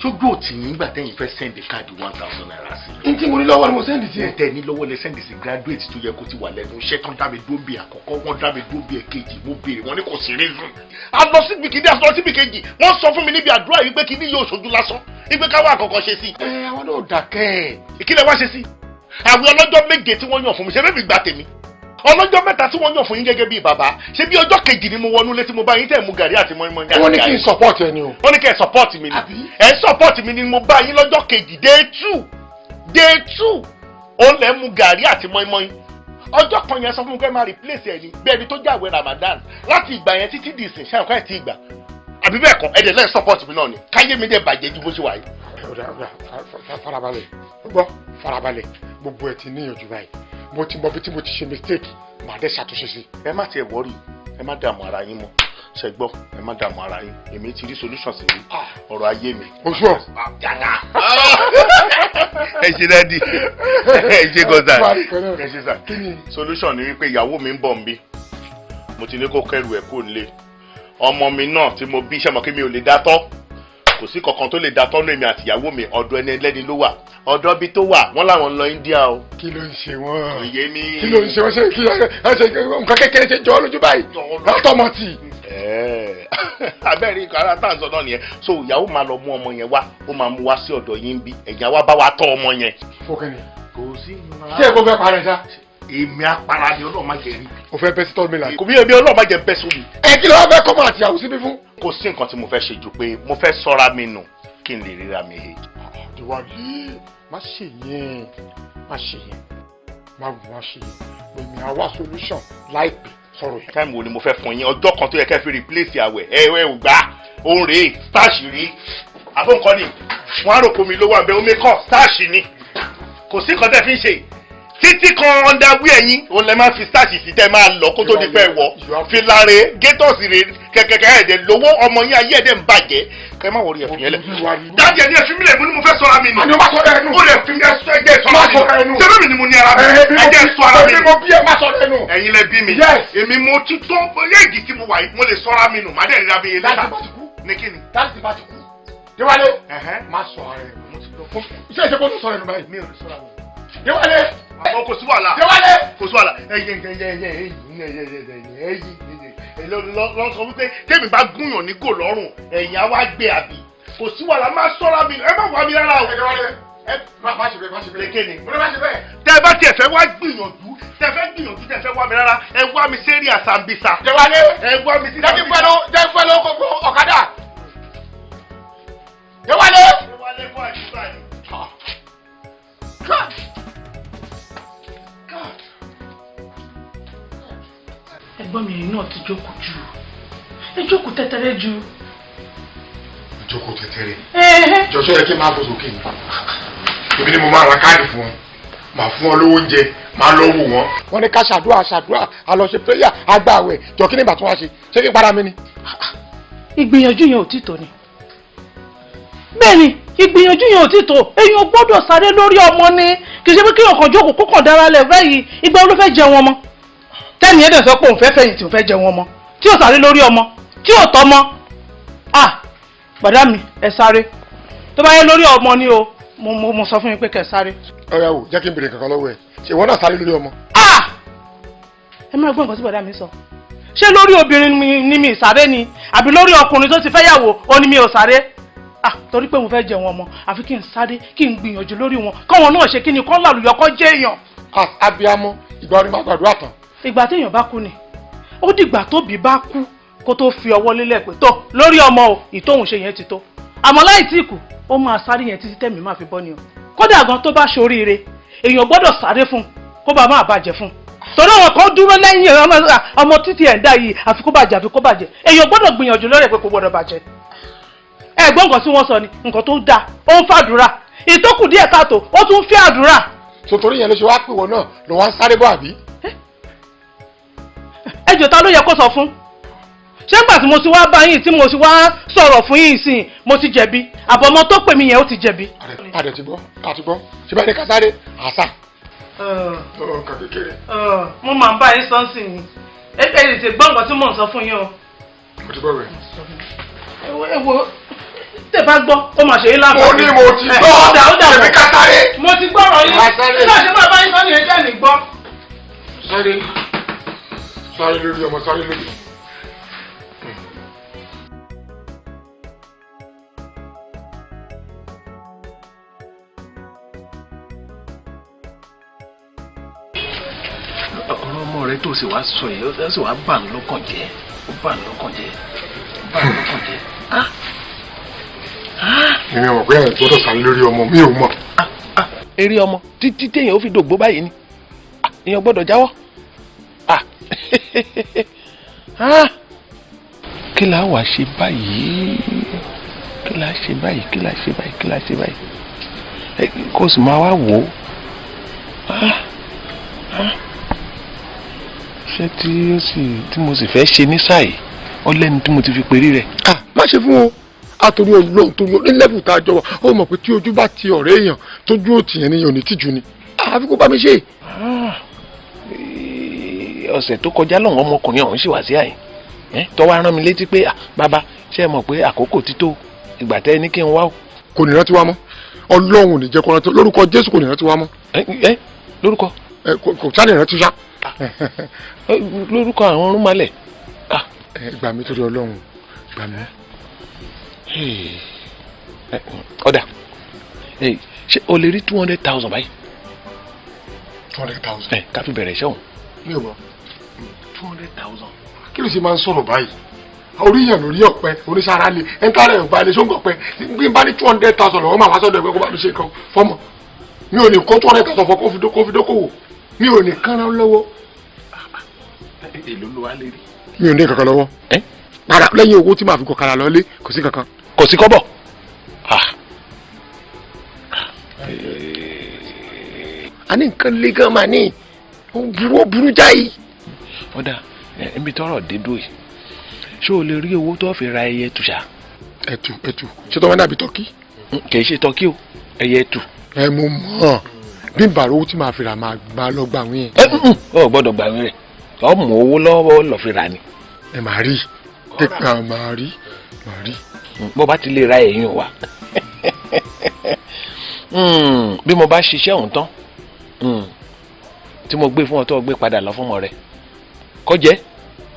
ṣojú òtí yín nígbà tẹ́yìn fẹ́ sẹ́ndì káàdì 1000 naira sí i. n tí mo ní lọ́wọ́ ni mo sẹ́ndì sí ẹ. tẹ́ ní lọ́wọ́ lẹ sẹ́ndì sí graduate tó yẹ kó ti wà lẹ́nu iṣẹ́ tán dá mi dúró bí àkọ́kọ́ wọ́n dá mi dúró bí ẹ̀kejì mo béèrè wọn ní kò sí reason. a lọ síbi kìíní a lọ síbi kejì wọ́n sọ fún mi níbi àdúrà yìí pé kìíní yóò ṣojú lásán ìgbé káwá àkọ́kọ́ ṣe sí. àwọn náà dàkẹ́. ìkílẹ̀ wá ṣe sí. àwọn ọlọ́jọ́ méje tí wọ́n yàn fún mi ṣe bẹ́ẹ̀ mi gbà tèmi ọlọ́jọ́ mẹ́ta tí wọ́n yàn fún yín gẹ́gẹ́ bíi bàbá ṣé bí ọjọ́ kejì ni mo wọnú létí mo bá yín tẹ̀ mú gàrí àti mọ́ínmọ́ín gàrí. wọ́n ní kí n support ẹ ni o. wọ́n ní kí ẹ support mi ni ẹ support mi ni mo bá yín lọ́jọ́ kejì day 2 ó lẹ́ mú gàrí àti mọ́ínmọ́ín ọjọ́ kan yẹn sọ fún mi pé máa replace ẹ ní bí ẹni tó jàwé Ramadan láti ìgbà yẹn títí di ìsìn ṣáà ká ẹ̀ tí ìgbà àbí bẹ́ẹ̀ kọ́ ẹ̀dẹ̀ náà support mi náà ni káyé mi dẹ̀ bàjẹ́ ju bó ṣe wà yìí. farabalẹ̀ gbọ́ farabalẹ̀ gbogbo ẹ̀ ti níyànjú báyìí mo ti mọ bí tí mo ti ṣe mistake màá dẹ́ ṣàtúnṣe sí. ẹ má tiẹ̀ wọ́ọ̀rì ẹ má dààmú ara yín mọ́ ṣe gbọ́ ẹ má dààmú ara yín èmi ti rí solution sí ọ̀rọ̀ ayé mi. o sọ. ẹ ṣe dádì ẹ ṣe gọ́dà ẹ ṣe sà solution ni wípé ìyàwó mi ń bọ̀ nbí mo ti ní kó kẹrù ẹ̀ kó lé ọmọ mi náà tí mo bí iṣẹ́ mọ̀ kí mi ò lè dá tọ́ kò sí kankan tó lè dá tọ́ lómi àti ìyàwó mi ọ̀dọ̀ ẹni ẹlẹ́ni ló wà ọ̀dọ̀ bí tó wà wọ́n làwọn lọ India o. kí ló ń ṣe wọ́n. òye mi. kí ló ń ṣe wọ́n ṣe kí nǹkan kékeré ṣe jọ ọ́ lójú báyìí látọmọ tì. abẹ́rẹ́ ikọ̀ ara tá à ń sọ náà nìyẹn so ìyàwó máa lọ mú ọmọ yẹn wá ó máa mú wá sí ọ̀dọ̀ yín bí ẹ̀yà wá bá wa tọ́ ọmọ yẹn. fọkànì. kò sí ìmúra. ṣé èkó fẹ́ parẹ́ sá. èmi apara ni Ọlọ́run má jẹ rí. o fẹ́ bẹ́ sí tọ́lú mi là. kò bí ebi Ọlọ́run má jẹ bẹ́ sómi. ẹ kí ló wá fẹ́ kọ́ máa tìyàwó síbí fún. kò sí nǹkan tí mo fẹ́ ṣe ju pé mo fẹ́ sọ́ra mi nù kí n lè ríra mi he. Odunlade má ṣe yẹn má ṣe yẹn má ṣe yẹn èmi á wá solution láìpẹ́ sọ̀rọ̀ yẹn. táìmù wo ni mo fẹ́ fún yín ọjọ́ kan tó yẹ kẹ́ fi replace àwẹ̀ ẹ ò gbá òun rèé starch rèé àbọ̀nkan ni wọ́n á rò kó mi lówó àbẹ̀ omi kan starch ni kò sí nǹkan tẹ́ fi ń ṣe títí kan underwear yín òun lè máa fi starch sí tẹ́ máa lọ kó tó di pẹ́ wọ̀ filare gators rè kẹ̀kẹ́kẹ́ ẹ̀dẹ̀ lówó ọmọ yín ayé ẹ̀dẹ̀ ń bàjẹ́ kẹ́ má wọrí ẹ̀fìn yẹn lẹ̀. dájú ẹ̀ ní ẹ̀fìn mi lẹ̀ mo ní mo fẹ́ sọ́ra mi nù. àní o má sọ̀rọ̀ ẹnu. ó lè fi ẹ̀jẹ̀ sọ́ra mi nù. ṣé mi ni mo ní ara mi ẹ̀jẹ̀ sọ́ra mi nù. mo bí ẹ má sọ̀rọ̀ ẹnu. ẹ̀yin lẹ bí mi. èmi mo ti tó yéègì tí mo wà yìí mo lè sọ́ra mi nù má dẹ̀ ríra mi yẹn lẹ́ta. ní kíni. láti bá ti kú. Déwálé má sọ ara ẹ̀ iṣẹ́ ìṣe kó tó sọ̀rọ̀ ẹnu báyìí. mi ò lè sọ́ra mi. Déwálé. àwọn kò sí wàhálà. Déwálé. kò sí wàhálà lọ sọ wípé tèmi bá gúnyàn ní gò lọ́rùn ẹ̀yìn á wá gbé àbí kò sí wàhálà má sọ́ra mi ẹ má wà mí rárá o. ẹ má ṣe bẹ́ẹ̀ má ṣe bẹ́ẹ̀. lékè ni. mo ní má ṣe bẹ́ẹ̀. tẹ bá tiẹ̀ fẹ́ wá gbìyànjú tẹ fẹ́ wá mi rárá ẹ wá mi sẹ́rí àsàmbìsà. Déwálé. ẹ wá mi sí àsàmbìsà. jẹ́ fẹ́ ló gbogbo ọ̀kadà. Déwálé. Déwálé fún àjùbá ni. ẹ̀gbọ́n mi yìí náà ti jókòó jù ẹ jókòó tẹ́tẹ́rẹ́ jù. jókòó tẹ́tẹ́rẹ́. jọ̀ṣọ́ yẹ kí n máa bọ̀ sókè ni. èmi ni mo máa ra káàdì fún wọn màá fún wọn lówó oúnjẹ máa lọ wò wọn. wọ́n ní ká ṣàdúrà a lọ ṣe péyà agbáwẹ̀ jọ kí ni ìgbà tó wá ṣe ṣé kí n para mi ni. ìgbìyànjú yẹn ò tí tó ni. bẹ́ẹ̀ni ìgbìyànjú yẹn ò tí tó èèyàn gbọ́dọ̀ sáré lórí ọmọ ni kì í ṣe pé kí ọkàn jókòó kó kàn dára lẹ̀ báyìí ìgbà wo ló fẹ́ jẹun ọmọ tẹ́ni ẹ̀dẹ̀ sọ pé òun fẹ́ fẹ̀yìntì òun fẹ́ jẹun ọmọ tí ò sáré lórí ọmọ tí ò tọ́mọ gbàdá mi ẹ sáré tó bá yẹ lórí ọmọ ni o mo sọ fún yín pé kẹ́ sáré. ọ̀rẹ́ o jẹ́ kí n bèrè kankan lọ́wọ́ ẹ̀ ṣé ìwọ náà sáré lórí ọmọ. ẹ máa gbọ́ nǹkan tí bàdá mi sọ ṣé lórí obìnrin ni mi sáré ni àbí lórí ọkùnrin tó ti fẹ́ yàwó ó ní mi ò sáré torí pé mo fẹ́ jẹun ọmọ àfi kí n sáré kí n gbìyànjú lórí wọn káwọn náà ṣe kí ni kọ́ làlùyọ kọ́ jẹ́ èèyàn. abiyamọ ìgbà orí máa gbàdúrà tán. ìgbà téèyàn bá kú ni ó dìgbà tóbi bá kú kó tó fi ọwọ́ lélẹ̀ pé tó lórí ọmọ o ìtóhùn ṣe yẹn ti tó àmọ́ láì tí kù ó máa sáré yẹn títí tẹ̀mí máa fi bọ́ ni o kódà gan tó bá ṣoríire èèyàn gbọ́dọ̀ sáré fún kó bá má bàjẹ́ fún torí àwọn kan dúró lẹ́yìn ọmọ títí ẹ̀ ń dá yìí àfi kó bàjẹ́ èèyàn gbọ́dọ̀ gbìyànjú lórí ẹ̀ pé kò gbọ́dọ̀ bàjẹ́ ẹ̀gbọ́n nǹkan tí wọ́n sọ ni nǹkan tó dáa ó ń fàdúrà ìtókù díẹ̀ káàtó ó tún fi àdúrà. sotori yẹn ló ṣe wá pè wọ́n náà ló wá ń sáré bọ́ àbí. ẹjọ́ ta ló yẹ kó sọ fún ṣé nígbà tí mo ti wá bá yín tí mo ti wá sọ̀rọ̀ fún yín sìn mo ti jẹ̀bi àbọ̀mọ́ tó pè mí yẹn ó ti jẹ̀bi. àdè ti gbọ́ àti gbọ́ ṣé báyìí ká sáré àṣà. nǹkan kékeré. mo máa ń bá yín sọ́n sí ni ẹ lè ṣe gbọ́ nǹkan tí mò ń sọ fún yín o. mo ti gbọ́ rẹ̀. ẹ wo tẹ bá gbọ́ ó máa ṣe é lábọ́. mo ní mo ti gbọ́ ẹ̀mí ká sáré. mo ti gbọ́rọ̀ yín tí náà ṣe máa bá yín sọ́ni ẹ̀jẹ̀ ní gbọ́. sáré lórí ọmọ sáré lórí. ọ̀rọ̀ ọmọ rẹ tó sì wá sọ yìí ó sì wá bà ń lọ́kàn jẹ́ ó bà ń lọ́kàn jẹ́ ó bà ń lọ́kàn jẹ́. èmi ò mọ̀ pé ẹ̀ gbọ́dọ̀ sáré lórí ọmọ mi ò mọ̀. eré ọmọ títí téèyàn ó fi dògbó báyìí ni èèyàn gbọ́dọ̀ jáwọ́. kí la wá ṣe báyìí kí la ṣe báyìí kó sì máa wá wò ó ṣé tí mo sì fẹ́ ṣe ní sáì ọlẹ́ni tí mo ti fi perí rẹ̀. má ṣe fún o àtòrí Ọlọ́run tó lọ ní lẹ́bù tá a jọ wà ó mọ̀ pé tí ojú bá ti ọ̀rẹ́ èèyàn tójú ò tìyẹn níyàn ò ní tìjú ni àfi kó bá mi ṣe. ọ̀sẹ̀ tó kọjá lọ́wọ́ ọmọkùnrin ọ̀hún sì wá sí àyè tó wá rán mi létí pé bàbá ṣé ẹ mọ̀ pé àkókò ti tó ìgbà tẹ́ ẹ ní kí n wá o. kò ní rántí wá mọ́ Ọlọ́run ò ní jẹ́ kó rántí lórúkọ Jésù kò ní rántí wá mọ́. lórúkọ. kò sáré rántí ṣá. lórúkọ àwọn ọrùn malẹ̀. gbà mí torí Ọlọ́run gbà mí. ọ̀dà ṣé o lè rí 200,000 báyìí. 200,000. ká fi bẹ̀rẹ̀ iṣẹ́ òun. mi ò mọ̀. 200,000. kí ló ṣe máa ń sọ̀rọ̀ báyìí oríyàn lórí ọ̀pẹ oníṣàrá lè ẹ̀ńtàrẹ̀ ọ̀gbà ilé ṣóńgọ̀ pẹ́ bí n bá ní 200,000 lọ́wọ́ máa wá sọ́dọ̀ ẹgbẹ́ kó bá mi ṣe kan fọ́mọ mi ò ní kó 200,000 fọ́ kó fi dókòwò mi ò ní kánná lọ́wọ́. èlò ló wá lé rí. mi ò ní kankan lọ́wọ́ rárá lẹ́yìn owó tí màá fi kọ̀kadà lọ́lé kò sí kankan. kò sí kọ́bọ̀. a ní nǹkan lé gan máa ní ó burú jáì. ọ̀dà ẹ̀mí tọrọ dédú yìí ṣé o lè rí owó tó fi ra ẹyẹ ẹtù ṣá. ẹtù ṣé tó wọn dàbí tọkí. kì í ṣe tọkí o ẹyẹ ẹtù. mo mọ̀ bí n bá owó tí màá fi rà máa lọ gbà wín. ọ gbọ́dọ̀ gbà wín rẹ ọ mọ owó lọ́wọ́ lọ fi rà ni. ẹ máa rí tẹkà máa rí. bó bá ti lè ra ẹ̀yìn wa bí mo bá ṣiṣẹ́ òun tán tí mo gbé fún ọ tó gbé padà lọ fún ọmọ rẹ kó jẹ́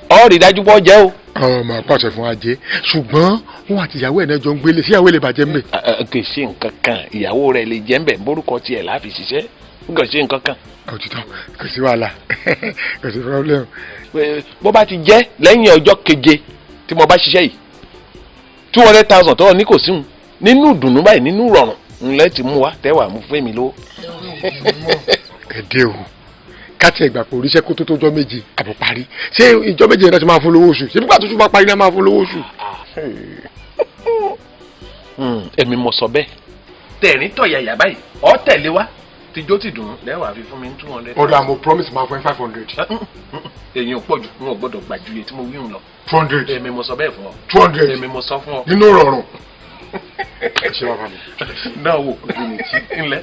ọ rí dájú pé ọ jẹ́ o. máa pàṣẹ fún ajé ṣùgbọ́n wọn àti ìyàwó ẹ̀ náà jọ ń gbélé sí ìyàwó ẹ̀ lè bàjẹ́ ń bẹ̀. kì í ṣe nǹkan kan ìyàwó rẹ̀ lè jẹ́ ń bẹ̀ borúkọ tiẹ̀ láàfin ṣiṣẹ́ kì í ṣe nǹkan kan. òtítọ́ kò sí wàhálà kò sí problem. bó bá ti jẹ́ lẹ́yìn ọjọ́ keje tí mo bá ṣiṣẹ́ yìí 200,000 tó ní kò síhun nínú ìdùnnú báyìí nínú ìrọ̀rùn ńlẹ́ ti mú wa tẹ́wàá mú fún mi lówó. ẹ̀dẹ́ o káti ẹ̀gbà kò ríṣẹ́ kó tó tójọ́ méje àbò parí ṣé ìjọ méje náà ti máa fún lówó oṣù ṣé nígbà tó tún bá parí náà máa fún lówó oṣù. èmi mo sọ bẹ́ẹ̀ tẹ̀rín tọ̀yàyà báyìí ọ tẹ̀lé wa tìjó ti dùn lẹ́wàá fi fún mi ní 200. ọ̀dà mo promise máa fún ẹ 500. èyí ò pọ̀ jù n ò gbọ́dọ̀ gbà ju iye tí mo wí hùn lọ. 200. èmi mo sọ bẹ́ẹ̀ fún ọ. 200. èmi mo sọ fún ọ. nínú rọrùn. ṣé wàá bá mi. náà wò ńlẹ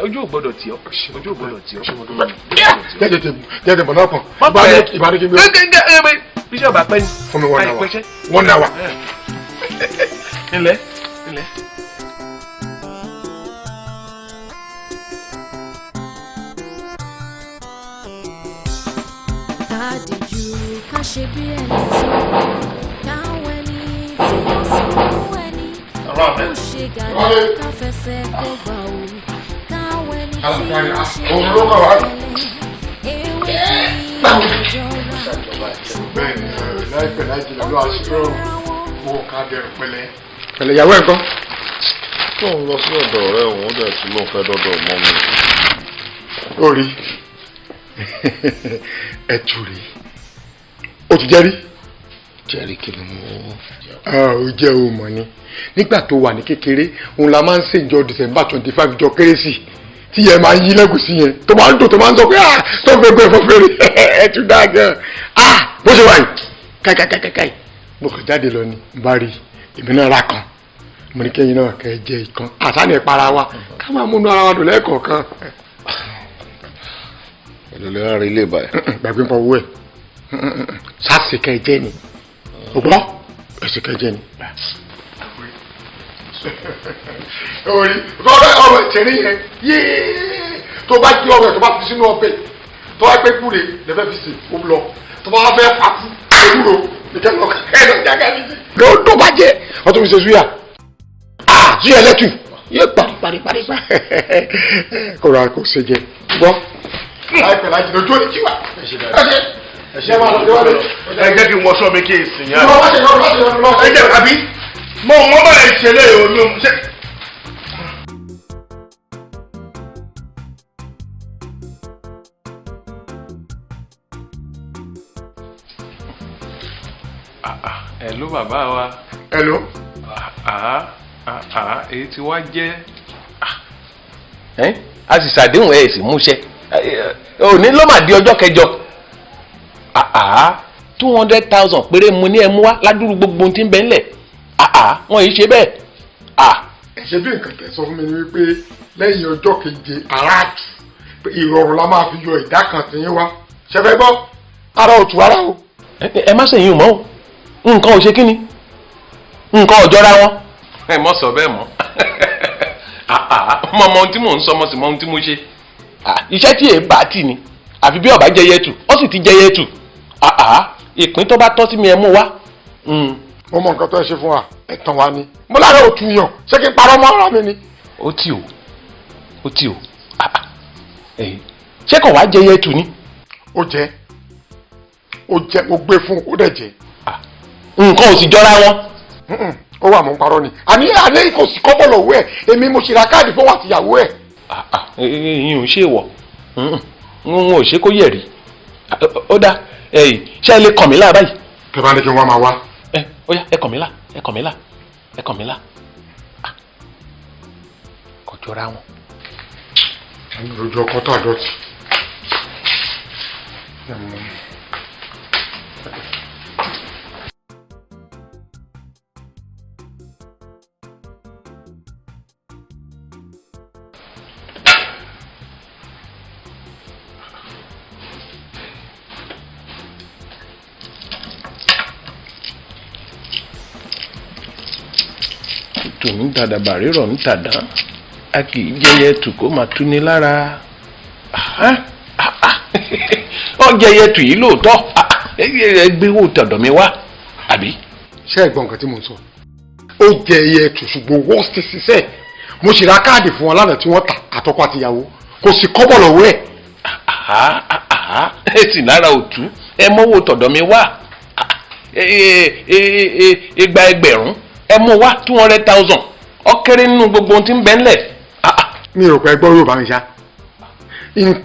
ojú ò gbọ́dọ̀ tì ọ́ ojú ò gbọ́dọ̀ tì ọ́. jẹ́jẹ́ bọ̀ náà kàn. ìbáraẹni kí n gbé. bíṣọ̀ bá pẹ́ ni. fún mi 1 hour 1 hour. ńlẹ. Kádìjú ká ṣe bí ẹni tó káwọn ẹni tí wọ́n sọ fún ẹni ó ṣe gàdá ká fẹsẹ̀ kó gbà ó káwọn ẹni tí wọ́n ṣe pẹ̀lẹ́ ìyàwó ẹ̀ kan. tó ń lọ sí ọ̀dọ̀ ọ̀rẹ́ òun ó dẹ̀ tún lóun fẹ́ dọ́dọ̀ mọ́ mi. ó rí ẹtù rí ó ti jẹ́rí. jẹ́rí kí ni mo. ó jẹ́ o mọ̀ ni nígbà tó wà ní kékeré òun la máa ń ṣèjọ December 25 jọ kérésì tí yẹn máa ń yí lẹ́gùsí yẹn tó máa ń dùn tó máa ń sọ pé tó ń gbẹgbẹ fún fèrè ẹtù dáa gan bó ṣe wà yìí káìkáìkáìkáì mo kàn jáde lọ ni n bá rí èmi náà ra kan mo ní kẹ́yìn náà kẹ́ ẹ jẹ ìkan àtàní ìpara wa ká máa múnú ara wa dùn lẹ́ẹ̀kọ̀ọ̀kan. èlò lè rí ilé ìbàyà. gbàgbé ń pọ owó ẹ sáàsì kẹjẹ ni o gbọ́ ẹsẹ kẹjẹ ni. orí tọ́lá ọ̀rọ̀ ìtẹ̀rí yẹn yéé tó bá jí ọ̀rọ̀ ẹ̀ tó bá fi sínú ọbẹ̀ tó bá pẹ́ kúre lẹ́fẹ́ fi sè ó lọ tó bá fẹ́ fakú ewúro nìkẹ́ lọ ẹ̀ lọ jágá níbi. ló tó bá jẹ ọtún fi ṣe suya suya lẹ́tù yé parí kó ra kó ṣe jẹ gbọ́ láìpẹ́ láti lójú òní jí wa. ẹ jẹ́ kí n wọṣọ mi kí n sìn yá. ẹ jẹ́ àbí mo bá ẹ ṣe léyìn omi ṣe. hello hello bàbá wa. hello. Èyí tí wá jẹ́. A sì ṣàdéhùn ẹ̀ sì múṣẹ òní ló mà di ọjọ́ kẹjọ 200,000 péré mo ní ẹ mú wá ládùúrú gbogbo ohun tí ń bẹ ńlẹ̀ wọn yìí ṣe bẹ́ẹ̀. ẹ ṣe bí nǹkan tẹ́ sọ fún mi ni wípé lẹ́yìn ọjọ́ keje aráàtù ìrọ̀rùn la máa fi yọ ìdá kan tí yín wá ṣẹfẹ́ gbọ́ ara òtù ara o. ẹ má ṣèyí mọ́ o nǹkan ò ṣe kí ni nǹkan ò jọra wọn. ẹ mọ sọ bẹ́ẹ̀ mọ́ mo mọ ohun tí mò ń sọ mo sì mọ ohun tí mo ṣe. iṣẹ́ tí èé bá tì ní àfi bí ọba jẹyẹ tù ó sì ti jẹyẹ tù ìpín tó bá tọ́ sí mi ẹ mú wá. mo mọ nǹkan tó ẹ ṣe fún wa ẹ tàn wá ni mo lára òtù yàn ṣé kí n parọ́ mọ́ ara mi ni. ó tì o ṣé kò wá jẹyẹ tù ni. ó jẹ mo gbé fún ó dẹ̀ jẹ. nǹkan ò sì jọra wọn. ó wà mọ́ ń parọ́ ni àní kò sí kọ́bọ̀ lọ́wọ́ ẹ̀ èmi mo ṣe ra káàdì fún wa àtìyàwó ẹ̀. ìyẹn ò ṣe wọ̀ n ò ṣe kó yẹ̀ rí ó dá ṣé ẹ lè kàn mí lá báyìí. tẹ bá ní kí n wá máa wá. ó yá ẹ kàn mí lá kò jọra wọn. àwọn ìròjọ ọkọ tó àdọ́tì. tòun dàdàbà rírọ̀ ń tàdá a kì í jẹyẹ tù kó máa túni lára ọ jẹyẹ tù yìí lóòótọ́ ẹgbẹ́ wo tọ̀dọ̀ mi wá àbí. ṣé ẹ gbọ́ nǹkan tí mo ń sọ ó jẹ ẹyẹ tù ṣùgbọ́n worst ṣiṣẹ́ mo ṣì ra káàdì fún wọn lánàá tí wọ́n tà àtọkọ àtìyàwó kò sì kọ́bọ̀ lọ́wọ́ ẹ̀. ẹ sì lára òtú ẹ mọ́wọ́ tọ̀dọ̀ mi wá igba ẹgbẹ̀rún ẹ mú wá 200,000 ọkẹrẹ nínú gbogbo ohun tí ń bẹ ńlẹ̀. mi ò pẹ́ gbọ́ Yorùbá mi ṣá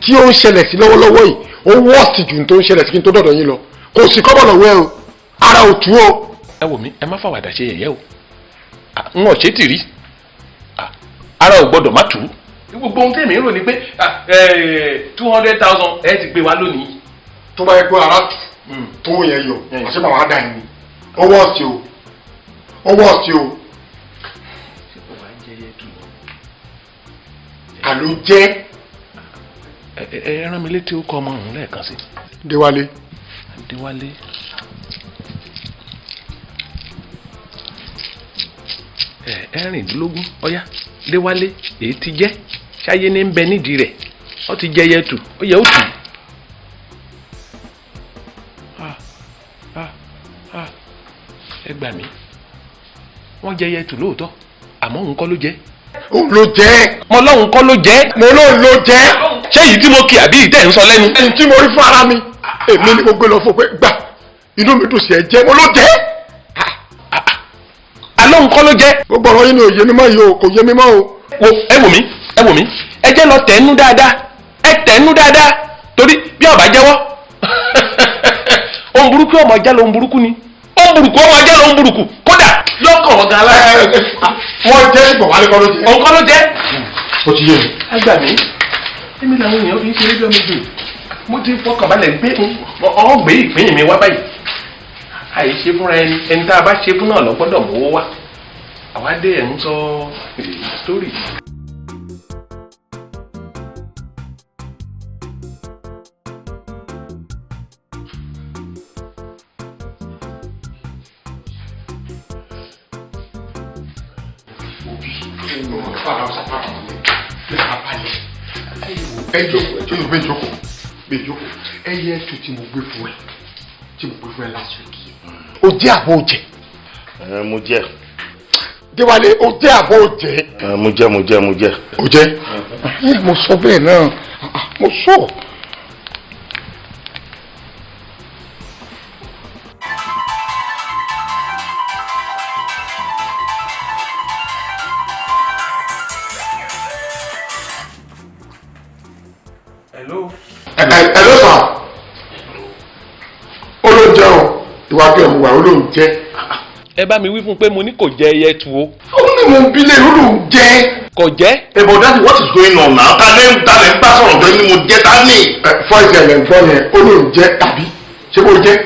tí ó ń ṣẹlẹ̀ sí lọ́wọ́lọ́wọ́ yìí ó wọ́ọ̀sì ju tó ń ṣẹlẹ̀ sí kí n tó dọ̀dọ̀ yín lọ kò sí kọ́bọ̀ lọ́wọ́ ẹ o ara ò tú o. ẹ wò mí ẹ má fàwàdà ṣe yẹ̀yẹ́ o n ò ṣe tì rí ara ò gbọ́dọ̀ má tù ú gbogbo ohun tèmi rò ni pé 200,000 ẹ ti gbé wa lónìí. tó bá yẹ pé ara tù tó yẹn yọ àṣẹ bàbá á dà yín ni ó wọ́ọ̀sì o ọwọ́ sí o àló jẹ́. ẹ rán mi létí ó kọ ọmọ ọ̀hún lẹ́ẹ̀kan sí. Déwálé. Déwálé. ẹ̀rìndínlógún ọ̀yá Déwálé èyí ti jẹ́ ṣáyé ní ń bẹ nídìí rẹ̀ ó ti jẹ́ yẹtù ó yẹ ó tù. ẹ gbà mí wọ́n jẹ yẹtù lóòótọ́ àmọ́ òun kọ́ ló jẹ́. òun ló jẹ́. mo lóun kọ́ ló jẹ́. mo lóun ló jẹ́. ṣé èyí tí mo kì àbí ìtẹ̀ ń sọ lẹ́nu. èyí tí mo rí fún ara mi èmi ni mo gbé lọ fún pé gbà inú mi dùn sí ẹ jẹ́ mo ló jẹ́. àlóhun kọ́ ló jẹ́. gbogbo ọ̀rọ̀ yín ni òye mi mọ́ yìí o kò yé mi mọ́ o. ẹ wò mí ẹ jẹ́ lọ tẹ̀ẹ́nú dáadáa ẹ tẹ̀ẹ́nú dáadáa torí bí ọba jẹ́wọ́ ohun burúkú ọmọ jẹ́ lóhun burúkú ni ohun burúkú ọmọ jẹ́ lóhun burúkú kódà lọ́kàn ọ̀gá aláìsí. wọ́n jẹ́ ìgbọ̀n wálé kọ́ ló jẹ́. òun kọ́ ló jẹ́. ó ti yé mi. ẹ gbà mí èmi làwọn èèyàn fi ń ṣe rédíò méjì mo ti fọkànbalẹ̀ gbé ọ̀gbé ìpín mi wá báyìí àìṣe fúnra ẹni tá a bá ṣe fún náà lọ gbọ́dọ̀ mówó wá àwa dé ẹ̀ ń sọ sítórì. ẹyẹ ẹtù tí mo gbé fún ẹ last week o jẹ àbọ̀ òjẹ. mo jẹ. Déwálé o jẹ àbọ̀ òjẹ. mo jẹ. o jẹ. mo sọ bẹ́ẹ̀ náà mo sọ. Hello sir. Ó ló ń jẹ́ o, ìwádìí ẹ̀ mú wa, ó ló ń jẹ́. ẹ bá mi wí fún pé mo ní kò jẹ ẹyẹ tu o. ó ní mo bí lè lóun jẹ. kò jẹ. but daddy what is going on now? ta lẹ́ ń bá sọ̀rọ̀ tó ní mo jẹ́ ta ní. fọ́ ìṣẹ̀lẹ̀ ń gbọ́ yẹn ó lóun jẹ́ tàbí ṣé kò jẹ́.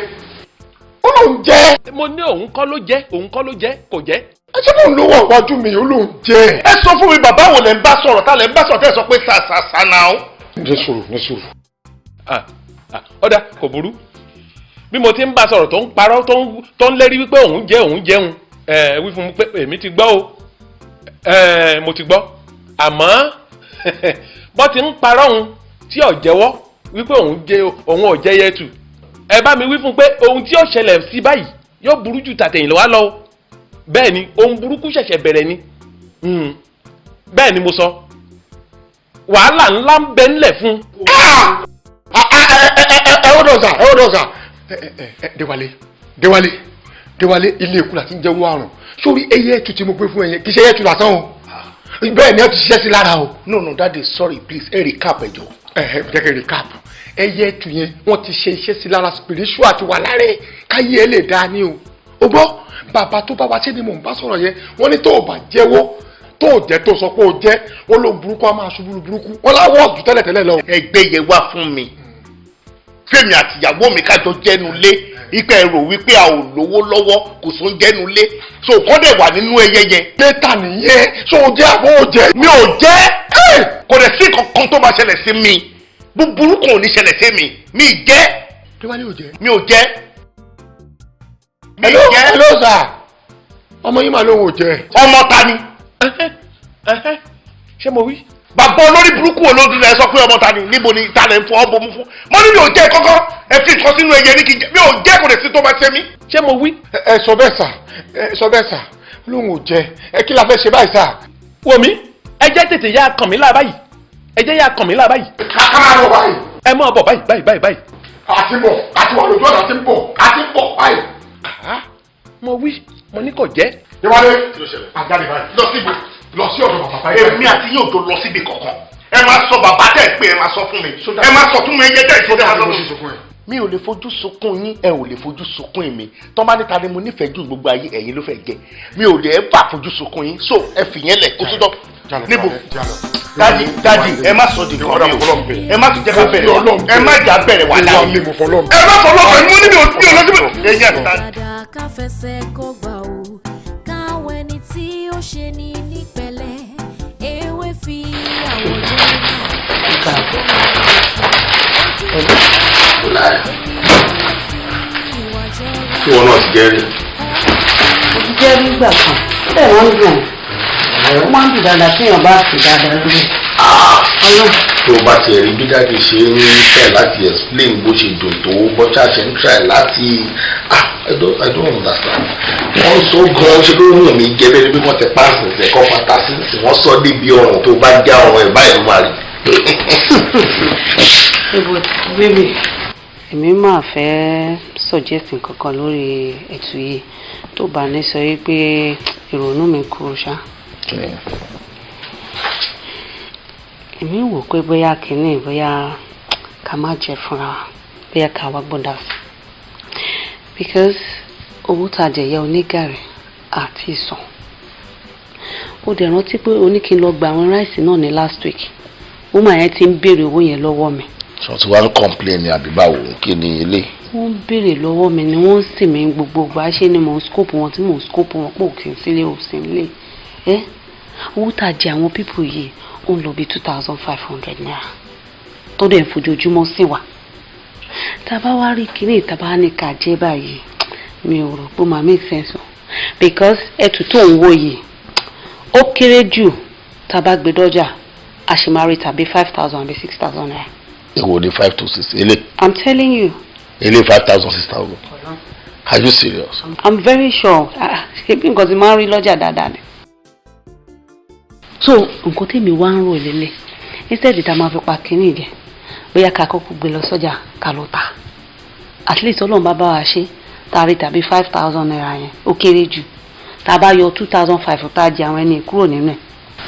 ó lóun jẹ́. mo ní òun kọ́ ló jẹ́ òun kọ́ ló jẹ́ kò jẹ́. ẹ ṣé mò ń lówó ọ̀wájú mi ó lóun jẹ́. ẹ sọ fún mi bàbá wo lẹ ń bá sọ̀rọ̀ ta lẹ ń bá sọ̀rọ̀ tẹ́ ẹ sọ pé sàṣàṣà náà. ní sùúrù. ọ̀dà kò burú bí mo ti ń bá sọ̀rọ̀ tó ń parọ́ tó ń lérí wípé òun jẹun wí fún mi pé èmi ti gbọ́ o mo ti gbọ́ àmọ́ bọ́ ti ń parọ́ òun tí ò jẹ́wọ́ wípé òun ò jẹ́ yẹtù ẹ bá mi wí fún pé ohun tí ó ṣẹlẹ̀ sí báyìí yóò burú jù tàtẹ̀yìn lọ́wọ́ lọ bẹ́ẹ̀ ni ohun burúkú ṣẹ̀ṣẹ̀ bẹ̀rẹ̀ ni bẹ́ẹ̀ ni mo sọ wàhálà ńlá ń bẹ ńlẹ̀ fún. ẹ ó dọ̀sà Déwálé ilé ikú láti ń jẹ́ wọ́n àrùn sórí ẹyẹ ẹ̀tù tí mo gbé fún ẹyẹ kì í ṣe ẹyẹ ẹ̀tù lásán o bẹ́ẹ̀ ni ẹ ti ṣiṣẹ́ sí lára o. no daddy sorry please ẹ recap ẹ jọ. jẹ́ kí n recap ẹyẹ ẹ̀tù yẹn wọ́n ti ṣe iṣẹ́ sí lára spiritual àti wà lára ẹ̀ káyé ẹ lè dáa ní o. o gbọ́ bàbá tó bá wa ṣé ni mò ń bá sọ̀rọ̀ yẹn wọ́n ní tó o bá jẹ́wọ́ tó o jẹ́ tó sọ pé o jẹ́ wọ́n ló burúkú á máa ṣubú burúkú wọ́n láwọ́ ọ̀dù tẹ́lẹ̀tẹ́lẹ̀ lọ. ẹgbẹ́ yẹn wá fún mi fẹ́mi àtìyàwó mi kájọ jẹ́nu lé ipe ẹ̀rọ wípé a ò lówó lọ́wọ́ kò sún jẹ́nu lé so kọ́ dẹ̀ wà nínú ẹyẹ yẹn. lẹ́tà nìyẹn so o jẹ́ àbó o jẹ́. mi ò jẹ́ kò dẹ̀ sí kankan tó máa ṣẹlẹ̀ sí mi búburú kan ò ní ṣẹlẹ̀ sí mi mi jẹ́. Déwálé ò jẹ́. mi ò jẹ́. hello sir ọmọ yín máa lóun ò jẹ́. ọmọ ta ni. ṣé mo wí. bàbá olórí burúkú olódùn rẹ sọ pé ọmọ ta ni níbo ni ta lẹ ń fọ ọ bomú fún mo ní mi ò jẹ́ kọ́kọ́ ẹ fi nǹkan sínú ẹyẹ ní kí n jẹ mi ò jẹ́ kò lè sí tó bá ṣe mí. ṣé mo wí. ẹ sọ bẹ́ẹ̀ sà lóun ò jẹ́ ẹ kí la fẹ́ ṣe báyìí sà. wò mí ẹ jẹ́ tètè yá kàn mí láà báyìí ká máa lọ báyìí. ẹ máa bọ̀ báyìí. àti wà lójú ọ̀nà àti ń bọ̀ báyìí. mo wí mo ní kò jẹ́. Déwálé àjáde báyìí lọ sí ọ̀dọ̀ bàbá báyìí. èmi àti yóò tó lọ síbi kankan ẹ máa sọ bàbá tẹ̀ pé ẹ máa sọ fún mi ẹ máa sọ fún mi ẹyẹ tẹ̀ ìṣẹ́dá lọ́wọ́. mi ò lè fojú sunkún yín ẹ ò lè fojú sunkún èmi tọ́ bá níta ni mo nífẹ̀ẹ́ jù gbogbo ayé ẹ̀yin ló fẹ́ jẹ mi ò lè bá fojú sunkún yín so ẹ fìyẹn lẹ̀ kó tó dọ̀ níbo dadi ẹ má sọ di kan mi o ẹ má tún jẹ́ ká bẹ̀rẹ̀ ẹ má jà bẹ̀rẹ̀ wà láyé ẹ má fọlọ́pàá ni mo ní mi ò lọ́sibẹ̀ ẹ̀yin àti ta. káfẹsẹ̀ kó gbà ó káwọn ẹni tí ó ṣe ní nípẹ̀lẹ́ ewé fi àwòjọ kí wọn náà ti jẹ́ rí. mo ti jẹ́ nígbà kan bẹ́ẹ̀ wọ́n ń dùn ó máa ń dùn dáadáa tí èèyàn bá sì dáadáa lórí. tó o bá tiẹ̀ rí bí dájú ṣe ń try láti explain bó ṣe dùn tó bọ́chá ṣe ń try láti I don't understand. wọ́n sọ gan-an ṣe ló ń rìn mí jẹ́ bẹ́ẹ̀ bí wọ́n ti páàsì ẹ̀sẹ̀ kọ́ pátá sí wọ́n sọ débi ọ̀run tó bá já ọ̀run ẹ̀ báyìí ló máa rí. bébì èmi máa fẹ́ suggest kankan lórí ètò yìí tó bá ní sọ wípé ìrònú mi kúrò ṣá. èmi wò pé bóyá kìíní bóyá ká má jẹ fúnra bóyá ká wá gbọ́dọ̀ sí because owó tàjẹ̀ yẹ onígàrí àti ìsàn ó dẹ̀ rántí pé o ní kí n lọ gba àwọn ráìsì náà ní last week ó mà yẹn ti ń béèrè owó yẹn lọ́wọ́ mi. sọ ti wá ń complain ní àbí báwo kí ni ilé. wọ́n ń béèrè lọ́wọ́ mi ni wọ́n ń sì mí gbogbo ìgbà ṣé ni mò ń scope wọn tí mò ń scope wọn pò kí n sílé ò sí nílé ẹ́ owó tàjẹ̀ àwọn pípò yìí ó ń lọ bí 2,500 naira tó dẹ̀ ń fojoojúmọ́ sí wa tá a bá wá rí kíní tá a bá ní ká jẹ́ báyìí mi ò rò pé máa make sense o because ẹ̀tù tó ń wò yìí ó kéré jù tá a bá gbé dọ́jà a ṣì máa rí tàbí 5,000 àbí 6,000 naira. èwo ni 5 to 6 ele. I'm telling you. ele 5,000 6,000. Are you serious? I'm very sure. ṣé bí nǹkan ti máa ń rí lọ́jà dáadáa ni. so nǹkan tèmi wá ń rò lélẹ̀ instead tá a máa fi pa kínní jẹ bóyá ká kọ́kọ́ gbé lọ sọ́jà ká lọ tà at least ọlọ́run bá bá wa ṣe tá a rí tàbí 5,000 naira yẹn ó kéré jù tá a bá yọ 2,500 tá a jẹ àwọn ẹni kúrò nínú ẹ̀